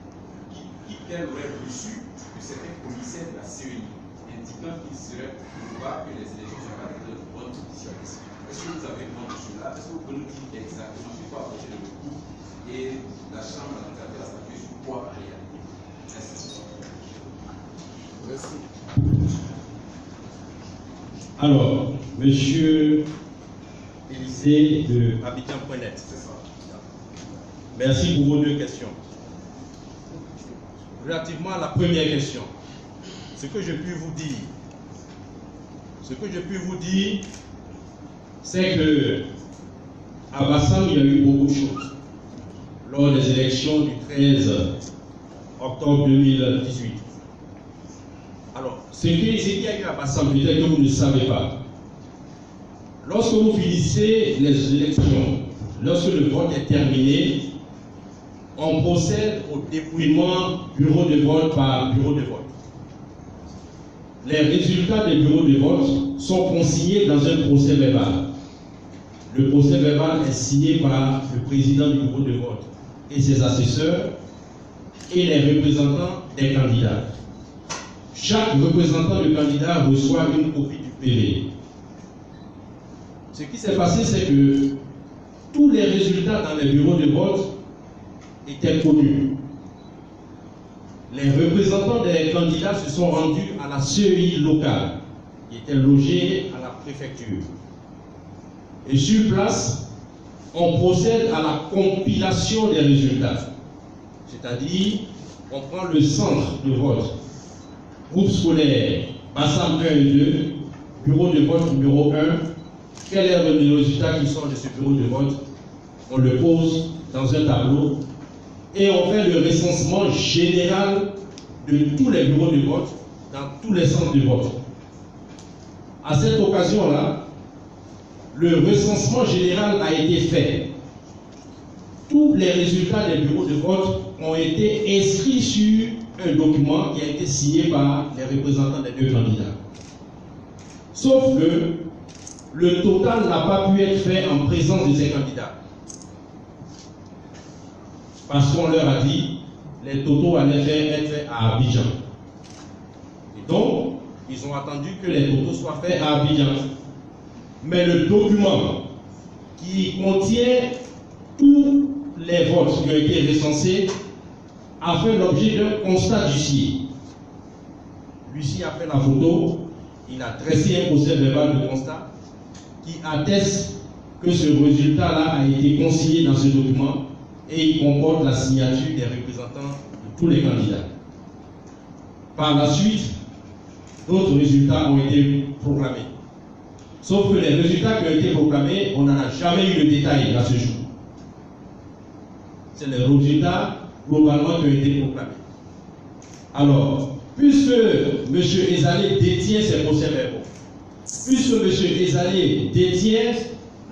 A: qu'elle aurait reçu de certains commissaires de la CEI, indiquant qu'il serait probable que les élections ne soient pas déclarées de bonnes conditions. Est-ce que vous avez compris cela? Est-ce que vous pouvez nous dire exactement sur quoi apporter le recours et la Chambre administrative a statué sur quoi en réalité? Merci.
B: Merci.
F: Alors, monsieur Élysée de
C: Abidjan.net.
A: C'est ça.
C: Merci pour vos deux questions. Relativement à la première question, ce que je puis vous dire, c'est que à Bassam, il y a eu beaucoup de choses. Lors des élections du 13 octobre 2018. Alors, ce qu'il y a eu à Bassam, peut-être que vous ne savez pas. Lorsque vous finissez les élections, lorsque le vote est terminé, on procède au dépouillement bureau de vote par bureau de vote. Les résultats des bureaux de vote sont consignés dans un procès verbal. Le procès verbal est signé par le président du bureau de vote et ses assesseurs et les représentants des candidats. Chaque représentant de candidat reçoit une copie du PV. Ce qui s'est passé, c'est que tous les résultats dans les bureaux de vote étaient connus. Les représentants des candidats se sont rendus à la CEI locale, qui était logée à la préfecture. Et sur place, on procède à la compilation des résultats. C'est-à-dire, on prend le centre de vote, groupe scolaire, Bassam 1 et 2, bureau de vote numéro 1, quel est le résultat qui sort de ce bureau de vote? On le pose dans un tableau et on fait le recensement général de tous les bureaux de vote dans tous les centres de vote. À cette occasion-là, le recensement général a été fait. Tous les résultats des bureaux de vote ont été inscrits sur un document qui a été signé par les représentants des deux candidats. Sauf que le total n'a pas pu être fait en présence de ces candidats. Parce qu'on leur a dit, les totaux allaient être faits à Abidjan. Et donc, ils ont attendu que les totaux soient faits à Abidjan. Mais le document qui contient tous les votes qui ont été recensés a fait l'objet d'un constat d'huissier. L'huissier a fait la photo, il a dressé un procès verbal de constat qui atteste que ce résultat-là a été consigné dans ce document et il comporte la signature des représentants de tous les candidats. Par la suite, d'autres résultats ont été proclamés. Sauf que les résultats qui ont été proclamés, on n'en a jamais eu le détail à ce jour. C'est les résultats globalement qui ont été proclamés. Alors, puisque M. Ezalé détient ces procès-verbaux, puisque M. Ezalé détient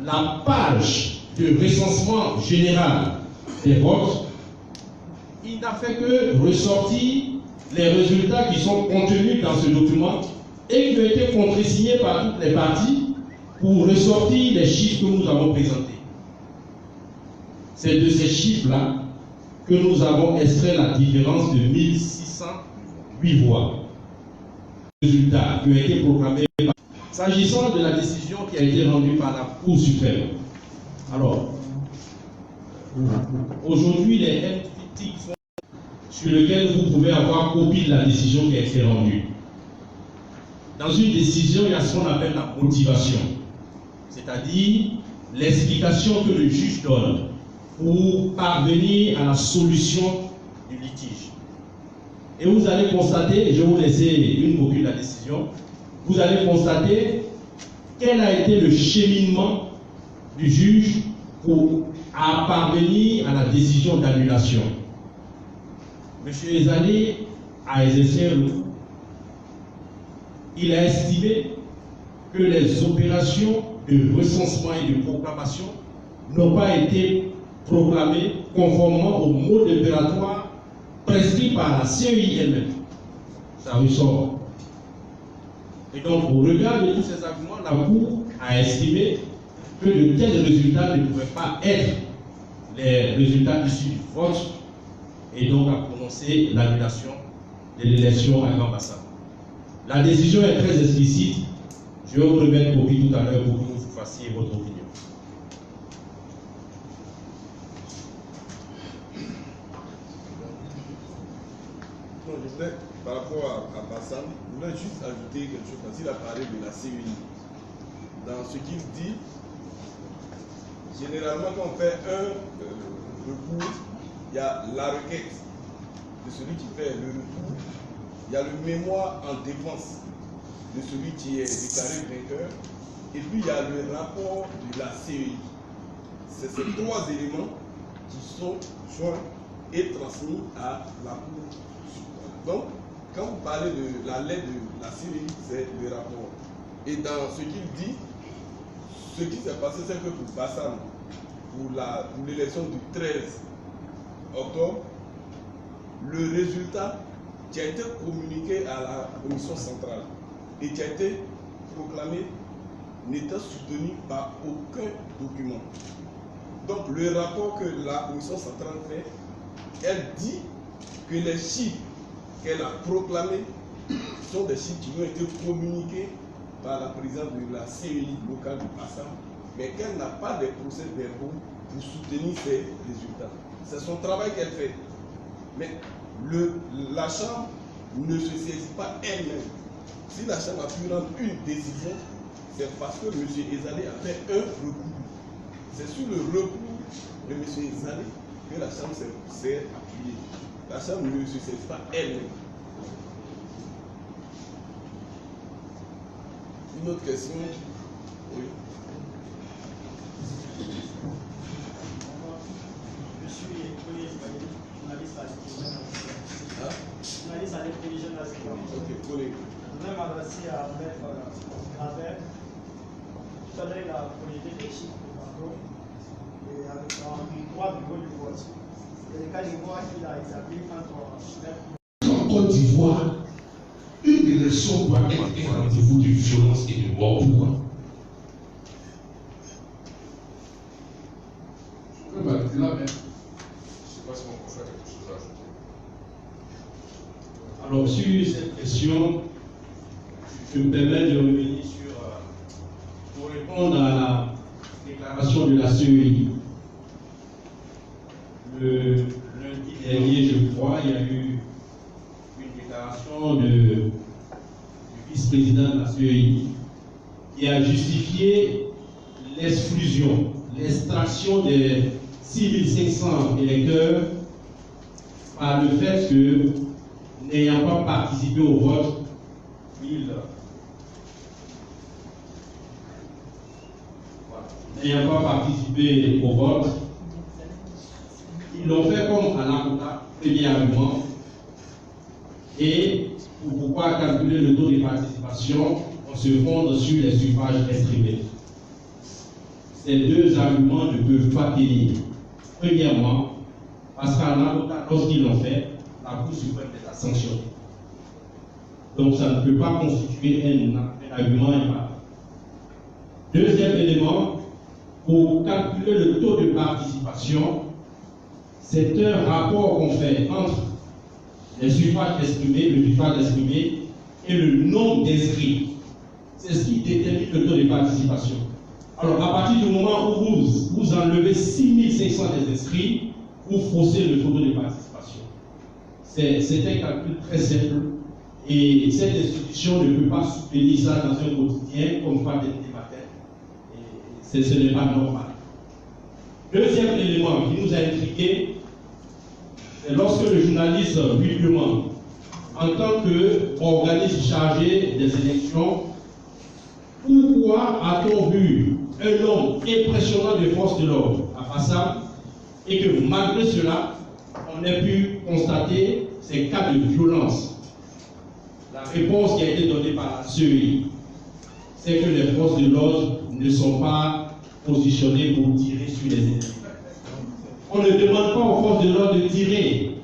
C: la page
F: de recensement général des votes, il n'a fait que ressortir les résultats qui sont contenus dans ce document et qui ont été contresignés par toutes les parties pour ressortir les chiffres que nous avons présentés. C'est de ces chiffres-là que nous avons extrait la différence de 1608 voix. Résultats qui ont été proclamés. S'agissant de la décision qui a été rendue par la Cour suprême, alors, aujourd'hui, les aides critiques sur lesquelles vous pouvez avoir copie de la décision qui a été rendue. Dans une décision, il y a ce qu'on appelle la motivation, c'est-à-dire l'explication que le juge donne pour parvenir à la solution du litige. Et vous allez constater, et je vais vous laisser une copie de la décision, vous allez constater quel a été le cheminement du juge pour parvenir à la décision d'annulation. M. Ezali a exercé un recours. Il a estimé que les opérations de recensement et de proclamation n'ont pas été proclamées conformément au mode opératoire prescrit par la CEI elle-même. Ça ressort. Et donc, au regard de tous ces arguments, la Cour a estimé que de tels résultats ne pouvaient pas être les résultats issus du vote et donc a prononcé l'annulation de l'élection à Grand Bassam. La décision est très explicite. Je vais vous remettre une copie tout à l'heure pour que vous fassiez votre opinion.
G: Non, je voulais, par rapport à Bassam, je voulais juste ajouter quelque chose parce qu'il a parlé de la CEI. Dans ce qu'il dit, généralement, quand on fait un recours, il y a la requête de celui qui fait le recours, il y a le mémoire en défense de celui qui est déclaré vainqueur, et puis il y a le rapport de la CEI. C'est ces trois éléments qui sont joints et transmis à la Cour suprême. Donc, quand vous parlez de la lettre de la CEI, c'est le rapport. Et dans ce qu'il dit, ce qui s'est passé, c'est que pour Bassam, pour l'élection du 13 octobre, le résultat qui a été communiqué à la commission centrale et qui a été proclamé n'était soutenu par aucun document. Donc le rapport que la commission centrale fait, elle dit que les chiffres qu'elle a proclamés sont des chiffres qui ont été communiqués par la présidente de la CEI locale de Bassam, mais qu'elle n'a pas de procès-verbaux pour soutenir ces résultats. C'est son travail qu'elle fait. Mais la Chambre ne se saisit pas elle-même. Si la Chambre a pu rendre une décision, c'est parce que M. Ezali a fait un recours. C'est sur le recours de M. Ezali que la Chambre s'est appuyée. La Chambre ne se saisit pas elle-même. Une autre question? Oui.
H: Je suis journaliste à l'Intelligence nationale.
G: Ok, collègue.
H: Je voudrais m'adresser à Maître Gravert. Tout à l'heure, il a projeté des chiffres de tableau et avec un droit de niveau du vote. Et le cas d'ivoire qu'il a établi entre
D: En Côte d'Ivoire, une élection doit être un rendez-vous de violence et de mort. Pourquoi?
B: Je peux m'arrêter là, mais
A: Je ne sais pas si on peut faire quelque chose à ajouter.
F: Alors, sur cette question, je me permets de revenir pour répondre à la déclaration de la CEI. Le lundi dernier, je crois, il y a eu une déclaration du vice-président de la CEI qui a justifié l'exclusion, l'extraction des 6500 électeurs par le fait que, n'ayant pas participé au vote, n'ayant pas participé au vote, ils l'ont fait comme à l'avocat, premier argument, et pour pouvoir calculer le taux de participation, on se fonde sur les suffrages exprimés. ces deux arguments ne peuvent pas tenir. Premièrement, parce qu'en avocat, lorsqu'ils l'ont fait, la Cour suprême les a sanctionnés. Donc ça ne peut pas constituer un argument invalide. Deuxième élément, pour calculer le taux de participation, c'est un rapport qu'on fait entre les suffrages exprimés, le suffrage exprimé et le nombre d'inscrits. C'est ce qui détermine le taux de participation. Alors, à partir du moment où vous enlevez 6500 des inscrits, vous faussez le taux de participation. C'est un calcul très simple et cette institution ne peut pas soutenir ça dans un quotidien comme pas des matin. Ce n'est pas normal. Deuxième élément qui nous a intrigués, c'est lorsque le journaliste lui demande, en tant qu'organisme chargé des élections, pourquoi a-t-on vu un nombre impressionnant de forces de l'ordre à Bassam et que malgré cela, on ait pu constater ces cas de violence? La réponse qui a été donnée par la CEI, c'est que les forces de l'ordre ne sont pas positionnées pour tirer sur les ennemis. On ne demande pas aux forces de l'ordre de tirer.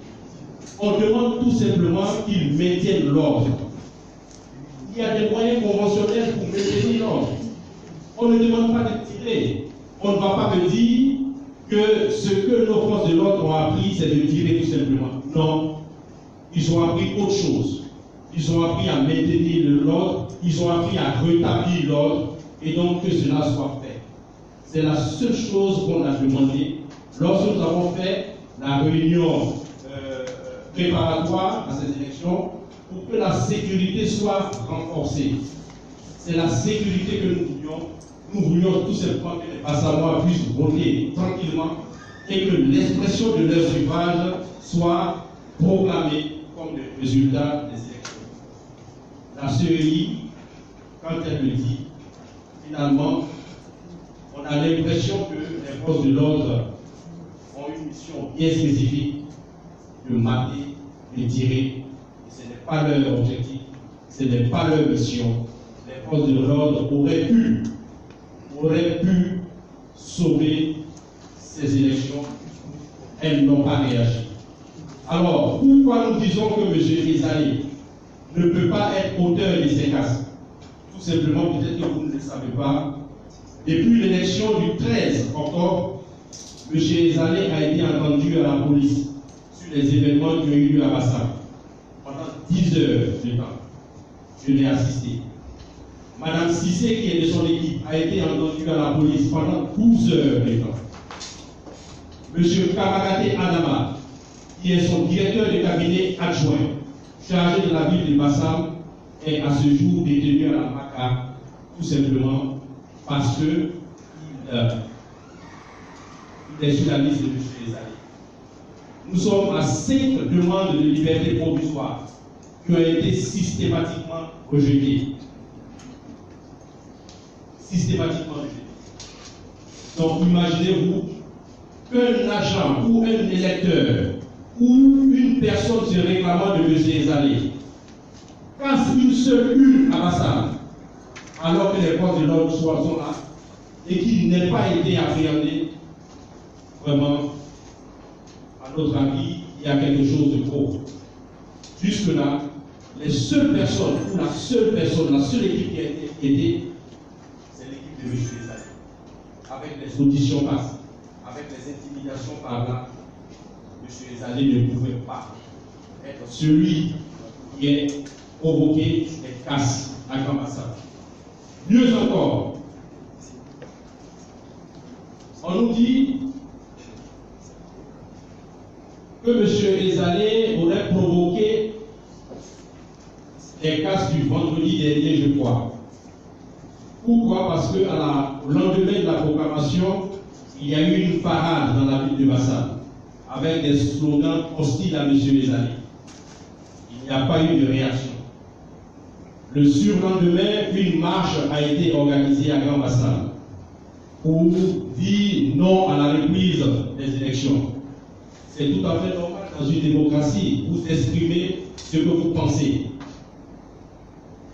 F: On demande tout simplement qu'ils maintiennent l'ordre. Il y a des moyens conventionnels pour maintenir l'ordre. On ne demande pas de tirer. On ne va pas me dire que ce que nos forces de l'ordre ont appris, c'est de tirer tout simplement. Non. Ils ont appris autre chose. Ils ont appris à maintenir l'ordre. Ils ont appris à rétablir l'ordre. Et donc que cela soit fait. C'est la seule chose qu'on a demandé lorsque nous avons fait la réunion préparatoire à ces élections pour que la sécurité soit renforcée. C'est la sécurité que nous voulions. Nous voulions tout simplement que les Bassamois puissent voter tranquillement et que l'expression de leur suffrage soit proclamée comme le résultat des élections. La CEI, quand elle le dit, finalement, on a l'impression que les forces de l'ordre ont une mission bien spécifique de mater, de tirer. Et ce n'est pas leur objectif, ce n'est pas leur mission. Les forces de l'ordre auraient pu sauver ces élections. Elles n'ont pas réagi. Alors, pourquoi nous disons que M. Ezali ne peut pas être auteur de ces cas? Tout simplement, peut-être que vous ne le savez pas, depuis l'élection du 13 octobre, M. Ezali a été entendu à la police sur les événements qui ont eu lieu à Bassam. Pendant 10 heures de temps, je l'ai assisté. Madame Sissé, qui est de son équipe, a été entendue à la police pendant 12 heures de temps. M. Kabagate Adama, qui est son directeur de cabinet adjoint, chargé de la ville de Bassam, est à ce jour détenu à la MACA, tout simplement parce qu'il est sur la liste de M. Ezali. Nous sommes à 5 demandes de liberté provisoire qui ont été systématiquement rejetées. Systématiquement rejetées. Donc imaginez-vous qu'un agent ou un électeur ou une personne se réclamant de M. Ezali casse une seule urne à Bassam, alors que les forces de l'ordre sont là, et qu'il n'ait pas été appréhendé, vraiment, à notre avis, il y a quelque chose de trop. Jusque-là, les seules personnes, ou la seule équipe qui a été aidée, c'est l'équipe de M. Ezali. Avec les auditions passées, avec les intimidations par là, M. Ezali ne pouvait pas être celui qui est provoqué des casses à Grand Bassam. Mieux encore, on nous dit que M. Ezali aurait provoqué les casses du vendredi dernier, je crois. Pourquoi? Parce que au lendemain de la proclamation, il y a eu une parade dans la ville de Bassam avec des slogans hostiles à M. Ezali. Il n'y a pas eu de réaction. Le surlendemain, une marche a été organisée à Grand Bassam pour dire non à la reprise des élections. C'est tout à fait normal dans une démocratie. Vous exprimez ce que vous pensez.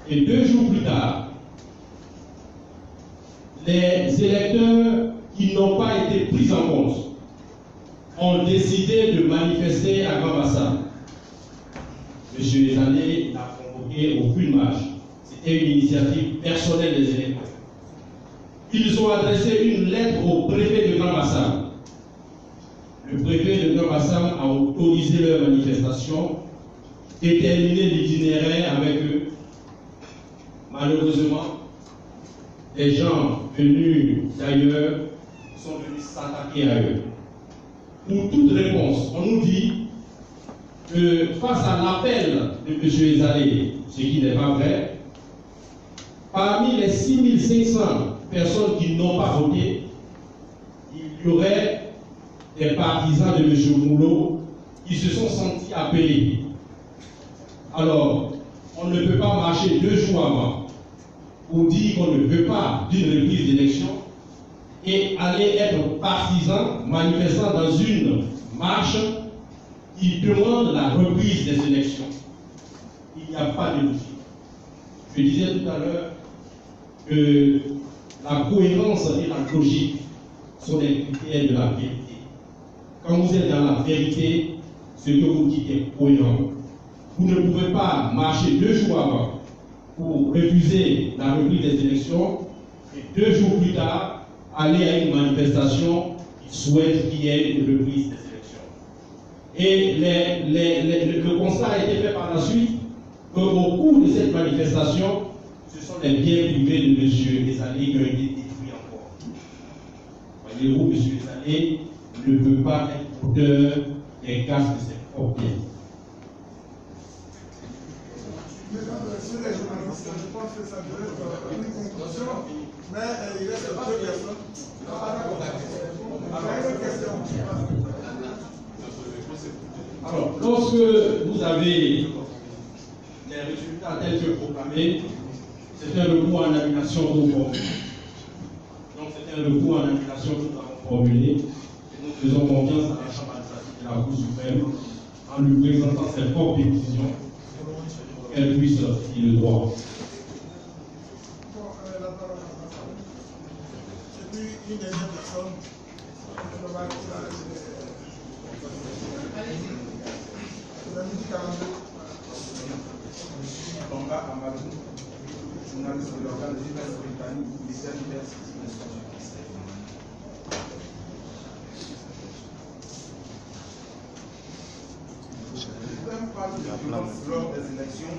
F: Et 2 jours plus tard, les électeurs qui n'ont pas été prises en compte ont décidé de manifester à Grand-Bassam. M. Ezalé n'a convoqué aucune marche. C'était une initiative personnelle des électeurs. Ils ont adressé une lettre au préfet de Grand-Bassam. Le préfet de Grand-Bassam a autorisé leur manifestation, déterminé l'itinéraire avec eux. Malheureusement, les gens venus d'ailleurs sont venus s'attaquer à eux. Pour toute réponse, on nous dit que face à l'appel de M. Ezalé, ce qui n'est pas vrai, parmi les 6500 personnes qui n'ont pas voté, il y aurait des partisans de M. Moulot qui se sont sentis appelés. Alors, on ne peut pas marcher 2 jours avant pour dire qu'on ne veut pas d'une reprise d'élection et aller être partisan, manifestant dans une marche qui demande la reprise des élections. Il n'y a pas de logique. Je disais tout à l'heure que la cohérence et la logique sont des critères de la vérité. Quand vous êtes dans la vérité, ce que vous dites est cohérent. Vous ne pouvez pas marcher 2 jours avant pour refuser la reprise des élections et 2 jours plus tard aller à une manifestation qui souhaite qu'il y ait une reprise des élections. Et le constat a été fait par la suite qu'au cours de cette manifestation, ce sont les biens privés de M. Ezalé qui ont été détruits encore. Voyez-vous, M. Ezalé ne peut pas être auteur des casses de ses propres biens.
I: Mesdames et messieurs les journalistes, je pense que ça doit être une conclusion, mais il reste 2 personnes. Avec une question.
F: Alors, lorsque vous avez les résultats tels que proclamés, c'est un recours en annulation que vous formulez. Donc, c'est un recours en annulation que nous avons formulé et nous faisons confiance à la Chambre administrative de la Cour suprême en lui présentant ses propres décisions qu'elle puisse dire le droit.
I: Et puis, une dernière personne.
A: Tomba Amadou, journaliste de l'organe de l'Université britannique, lycée universitaire. Le thème parle de violence lors des élections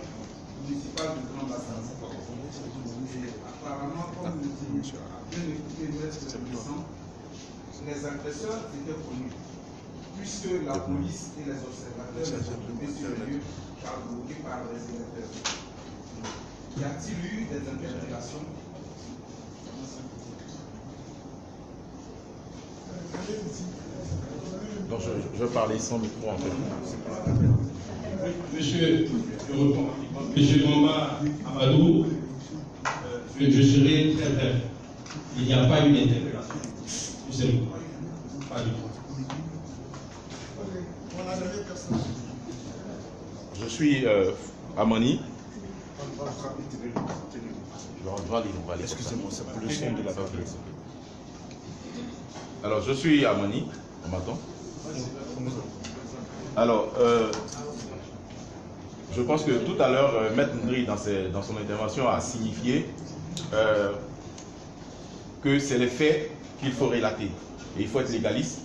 A: municipales de Grand-Bassam. Apparemment, comme nous dit, bien écouté maître Puissant, les agresseurs étaient connus, puisque la police et les observateurs les ont trouvés sur le lieu bloqués par les électeurs. Y a-t-il eu des interpellations?
J: Donc je parlais sans micro en fait.
F: Monsieur Mamba Amadou, je serai très bref. Il n'y a pas eu d'interpellation. Pas du tout.
J: Je suis Amani. Excusez-moi, c'est pour le son de la parole. Alors, je suis Amani. On m'entend? Alors, je pense que tout à l'heure, Maître Ndri, dans son intervention, a signifié que c'est les faits qu'il faut relater. Et il faut être légaliste.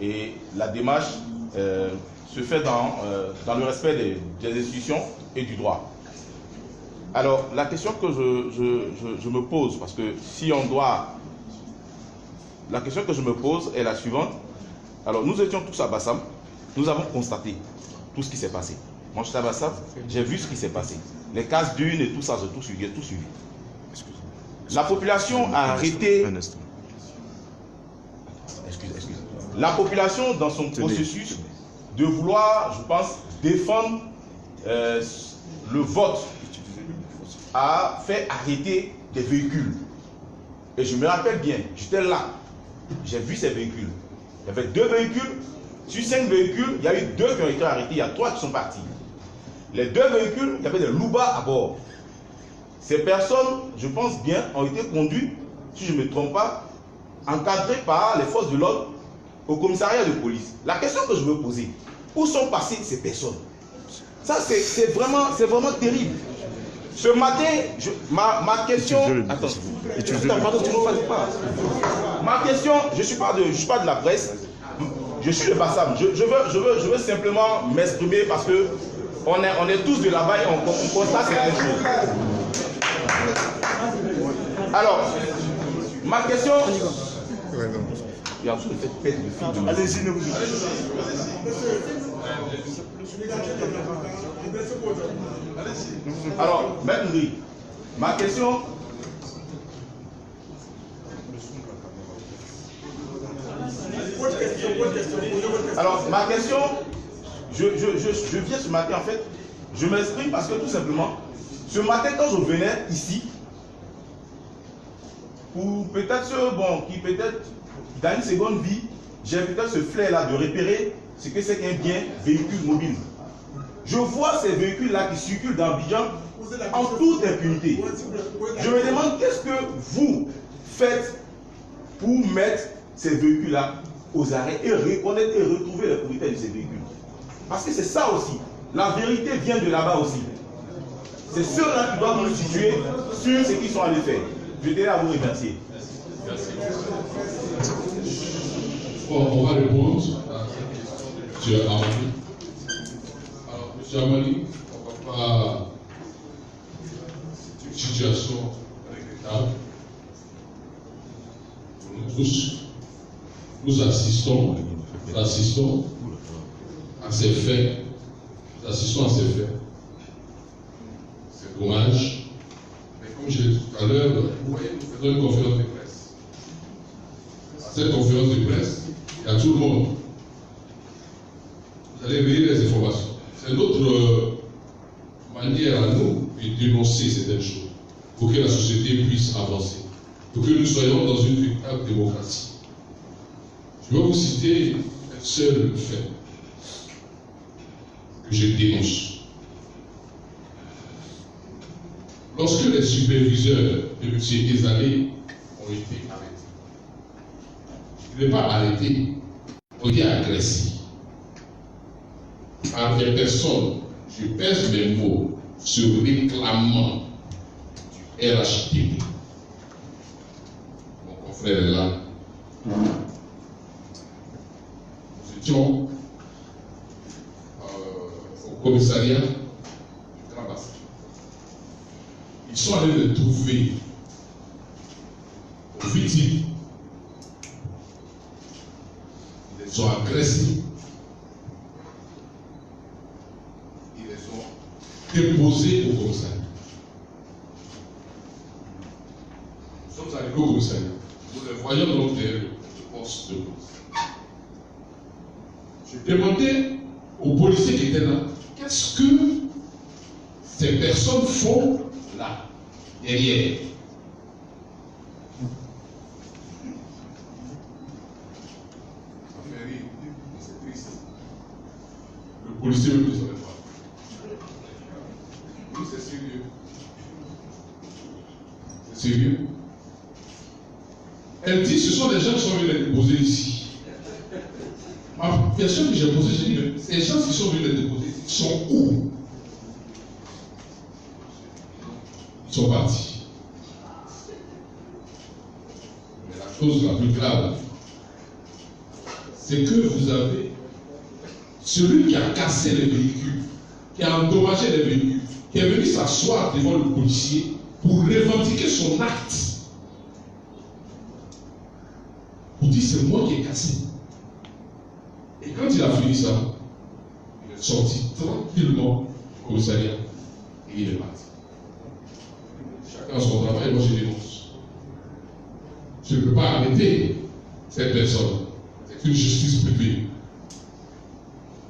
J: Et la démarche se fait dans le respect des institutions et du droit. Alors, la question que je me pose, parce que si on doit... La question que je me pose est la suivante. Alors, nous étions tous à Bassam, nous avons constaté tout ce qui s'est passé. Moi, je suis à Bassam, j'ai vu ce qui s'est passé. Les cases d'une et tout ça, j'ai tout suivi. La population a arrêté... La population, dans son processus de vouloir, je pense, défendre le vote, a fait arrêter des véhicules. Et je me rappelle bien, j'étais là, j'ai vu ces véhicules. Il y avait 2 véhicules, sur 5 véhicules, il y a eu 2 qui ont été arrêtés, il y a 3 qui sont partis. Les 2 véhicules, il y avait des loubas à bord. Ces personnes, je pense bien, ont été conduites, si je ne me trompe pas, encadrés par les forces de l'ordre au commissariat de police. La question que je veux poser, où sont passées ces personnes? Ça, c'est vraiment terrible. Ce matin, ma question... Attends, pardon, tu ne me fasses pas. Ma question, je ne suis pas de la presse, je suis de Bassam. Je veux simplement m'exprimer parce que on est tous de là-bas et on constate certaines choses. Alors, ma question...
G: Allez-y, ne vous
J: Alors, Maître Ndri, ma question... Alors, ma question, je viens ce matin, en fait, je m'exprime parce que tout simplement, ce matin, quand je venais ici, pour peut-être ceux qui peut-être, dans une seconde vie, j'ai peut-être ce flair-là de repérer ce que c'est qu'un bien véhicule mobile. Je vois ces véhicules-là qui circulent dans Abidjan en toute impunité. Je me demande qu'est-ce que vous faites pour mettre ces véhicules-là aux arrêts et reconnaître et retrouver les propriétaires de ces véhicules. Parce que c'est ça aussi. La vérité vient de là-bas aussi. C'est ceux-là qui doivent nous situer sur ce qu'ils sont allés faire. Je dirais à vous remercier.
D: Merci. Bon, on va répondre à M. Amali. Alors, M. Amali, on ne va pas... C'est une situation regrettable pour nous tous. Nous assistons à ces faits. Nous assistons à ces faits. C'est dommage. Mais comme je l'ai dit tout à l'heure, vous voyez, nous faisons une conférence de presse. À cette conférence de presse, il y a tout le monde. Vous allez révéler les informations. C'est notre manière à nous de dénoncer certaines choses pour que la société puisse avancer, pour que nous soyons dans une véritable démocratie. Je vais vous citer un seul fait que je dénonce. Lorsque les superviseurs de M. Ezalé ont été arrêtés, je ne l'ai pas arrêté, ont été agressés par des personnes, je pèse mes mots, se réclamant du RHTP. Mon confrère est là. Nous étions au commissariat du Grand Bassin. Ils sont allés les trouver aux victimes. Ils les ont agressés. Ils les ont déposés au commissariat. Nous sommes arrivés au commissariat. Nous les voyons donc derrière le poste de police. Je demandais aux policiers qui étaient là, qu'est-ce que ces personnes font là, derrière? Ça fait rire, c'est triste. Le policier ne savait pas. Oui, c'est sérieux. C'est sérieux. Elle dit, ce sont des gens qui sont venus les déposer ici. Ma question que j'ai posée, j'ai dit, mais ces gens qui sont venus les déposer, ils sont où? Ils sont partis. Mais la chose la plus grave, c'est que vous avez celui qui a cassé les véhicules, qui a endommagé les véhicules, qui est venu s'asseoir devant le policier pour revendiquer son acte. Pour dire, c'est moi qui ai cassé. Et quand il a fini ça, il est sorti tranquillement du commissariat et il est parti. Chacun son travail, moi je dénonce. Je ne peux pas arrêter cette personne. C'est une justice privée.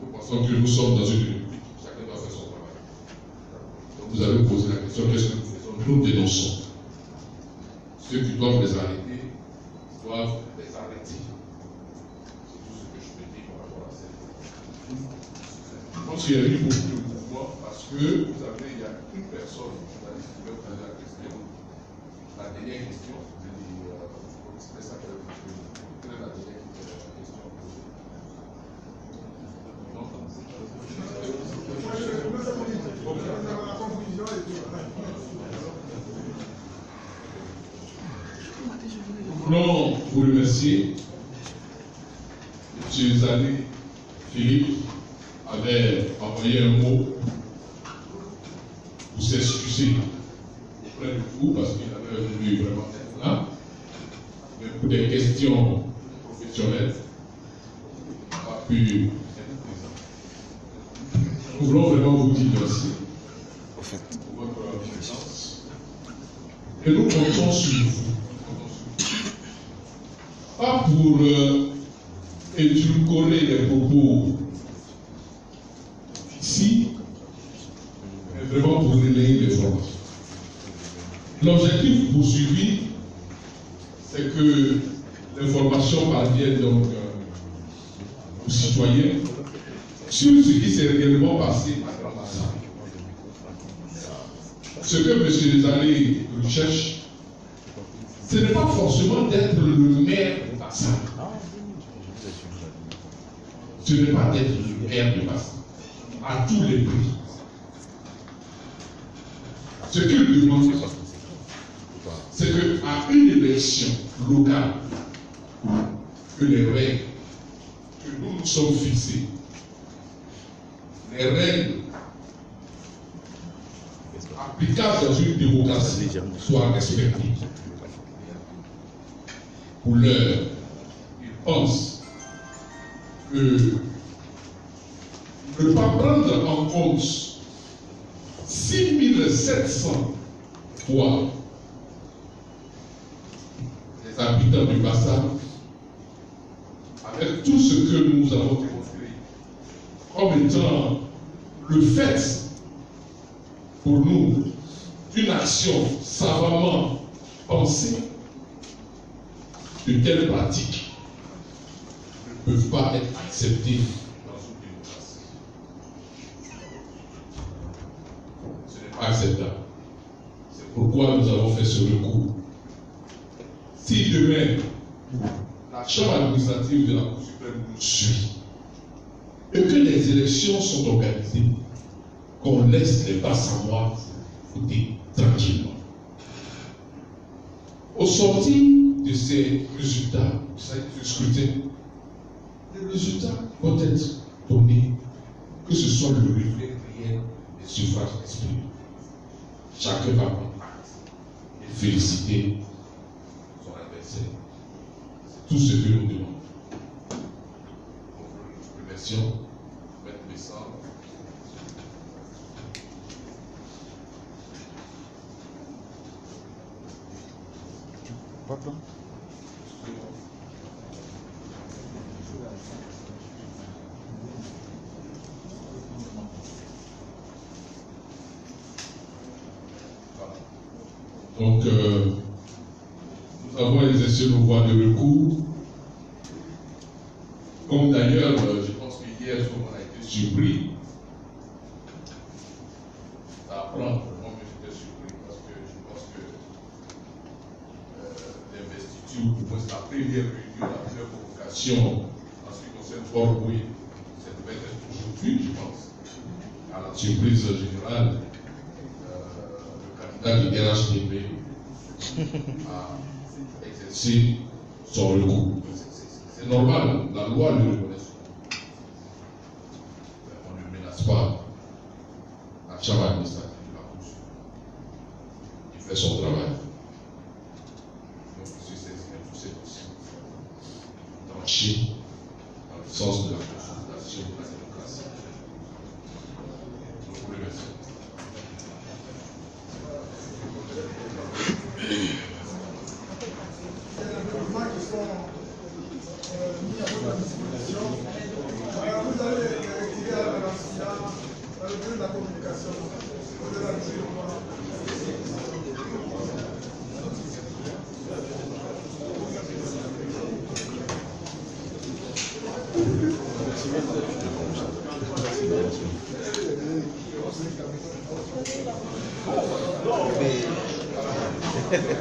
D: Nous pensons que nous sommes dans une république. Chacun doit faire son travail. Donc vous allez vous poser la question, qu'est-ce que nous faisons? Nous dénonçons. Ceux qui doivent les arrêter doivent les arrêter. Je pense qu'il y a eu beaucoup de mouvements parce que vous savez, il y a une personne journaliste qui veut poser la question. La dernière question, C'était ça qu'elle avait fait. Quelle est la dernière question?
K: Non, vous remercier. M. Zane Philippe avait envoyé un mot pour s'excuser auprès de vous parce qu'il avait voulu vraiment être là. Mais pour des questions professionnelles, il n'a pas pu être présent. Nous voulons vraiment vous dire merci pour votre présence. Et nous comptons sur vous. Pas pour édulcorer les propos ici, mais vraiment pour relayer les informations. L'objectif poursuivi, c'est que l'information parvienne donc aux citoyens sur ce qui s'est réellement passé à Grand-Bassam. Ce que M. Zane recherche, ce n'est pas forcément d'être le maire de Bassam. Ce n'est pas d'être le maire de Bassam à tous les prix. Ce qu'il demande, c'est qu'à une élection locale, que les règles que nous nous sommes fixées, les règles applicables dans une démocratie soient respectées. Pour l'heure, ils pensent que ne pas prendre en compte 6700 fois les habitants du Bassam, avec tout ce que nous avons démontré comme étant le fait pour nous d'une action savamment pensée, de telles pratiques ne peuvent pas être acceptées dans une démocratie. Ce n'est pas acceptable. C'est pourquoi nous avons fait ce recours. Si demain, la Chambre administrative de la Cour suprême nous suit et que les élections sont organisées, qu'on laisse les Bassamois voter tranquillement. Au sorti de ces résultats, du scrutin, les résultats vont être donnés, que ce soit le reflet réel des suffrages exprimés. Chacun va prendre acte et féliciter son adversaire. C'est tout ce que nous demandons. Nous remercions Maître Besson.
L: Pardon.
K: Donc, nous avons exercé nos voies de recours. Comme d'ailleurs, je pense que hier, on a été surpris d'apprendre, moi-même j'étais surpris parce que je pense que l'investiture, ou moins la première réunion, la première convocation en ce qui concerne Fort-Boué, ça devait être aujourd'hui, je pense, à la surprise générale. Le candidat du RHDP a exercé son recours. C'est normal, la loi le reconnaît. On ne menace pas la Chambre administrative de la Cour. Il fait son travail. Donc, il se saisit de tous ces dossiers. Tranché dans le sens de la consolidation de la démocratie. Je vous remercie.
I: Vous allez retirer à la la communication.
L: Merci.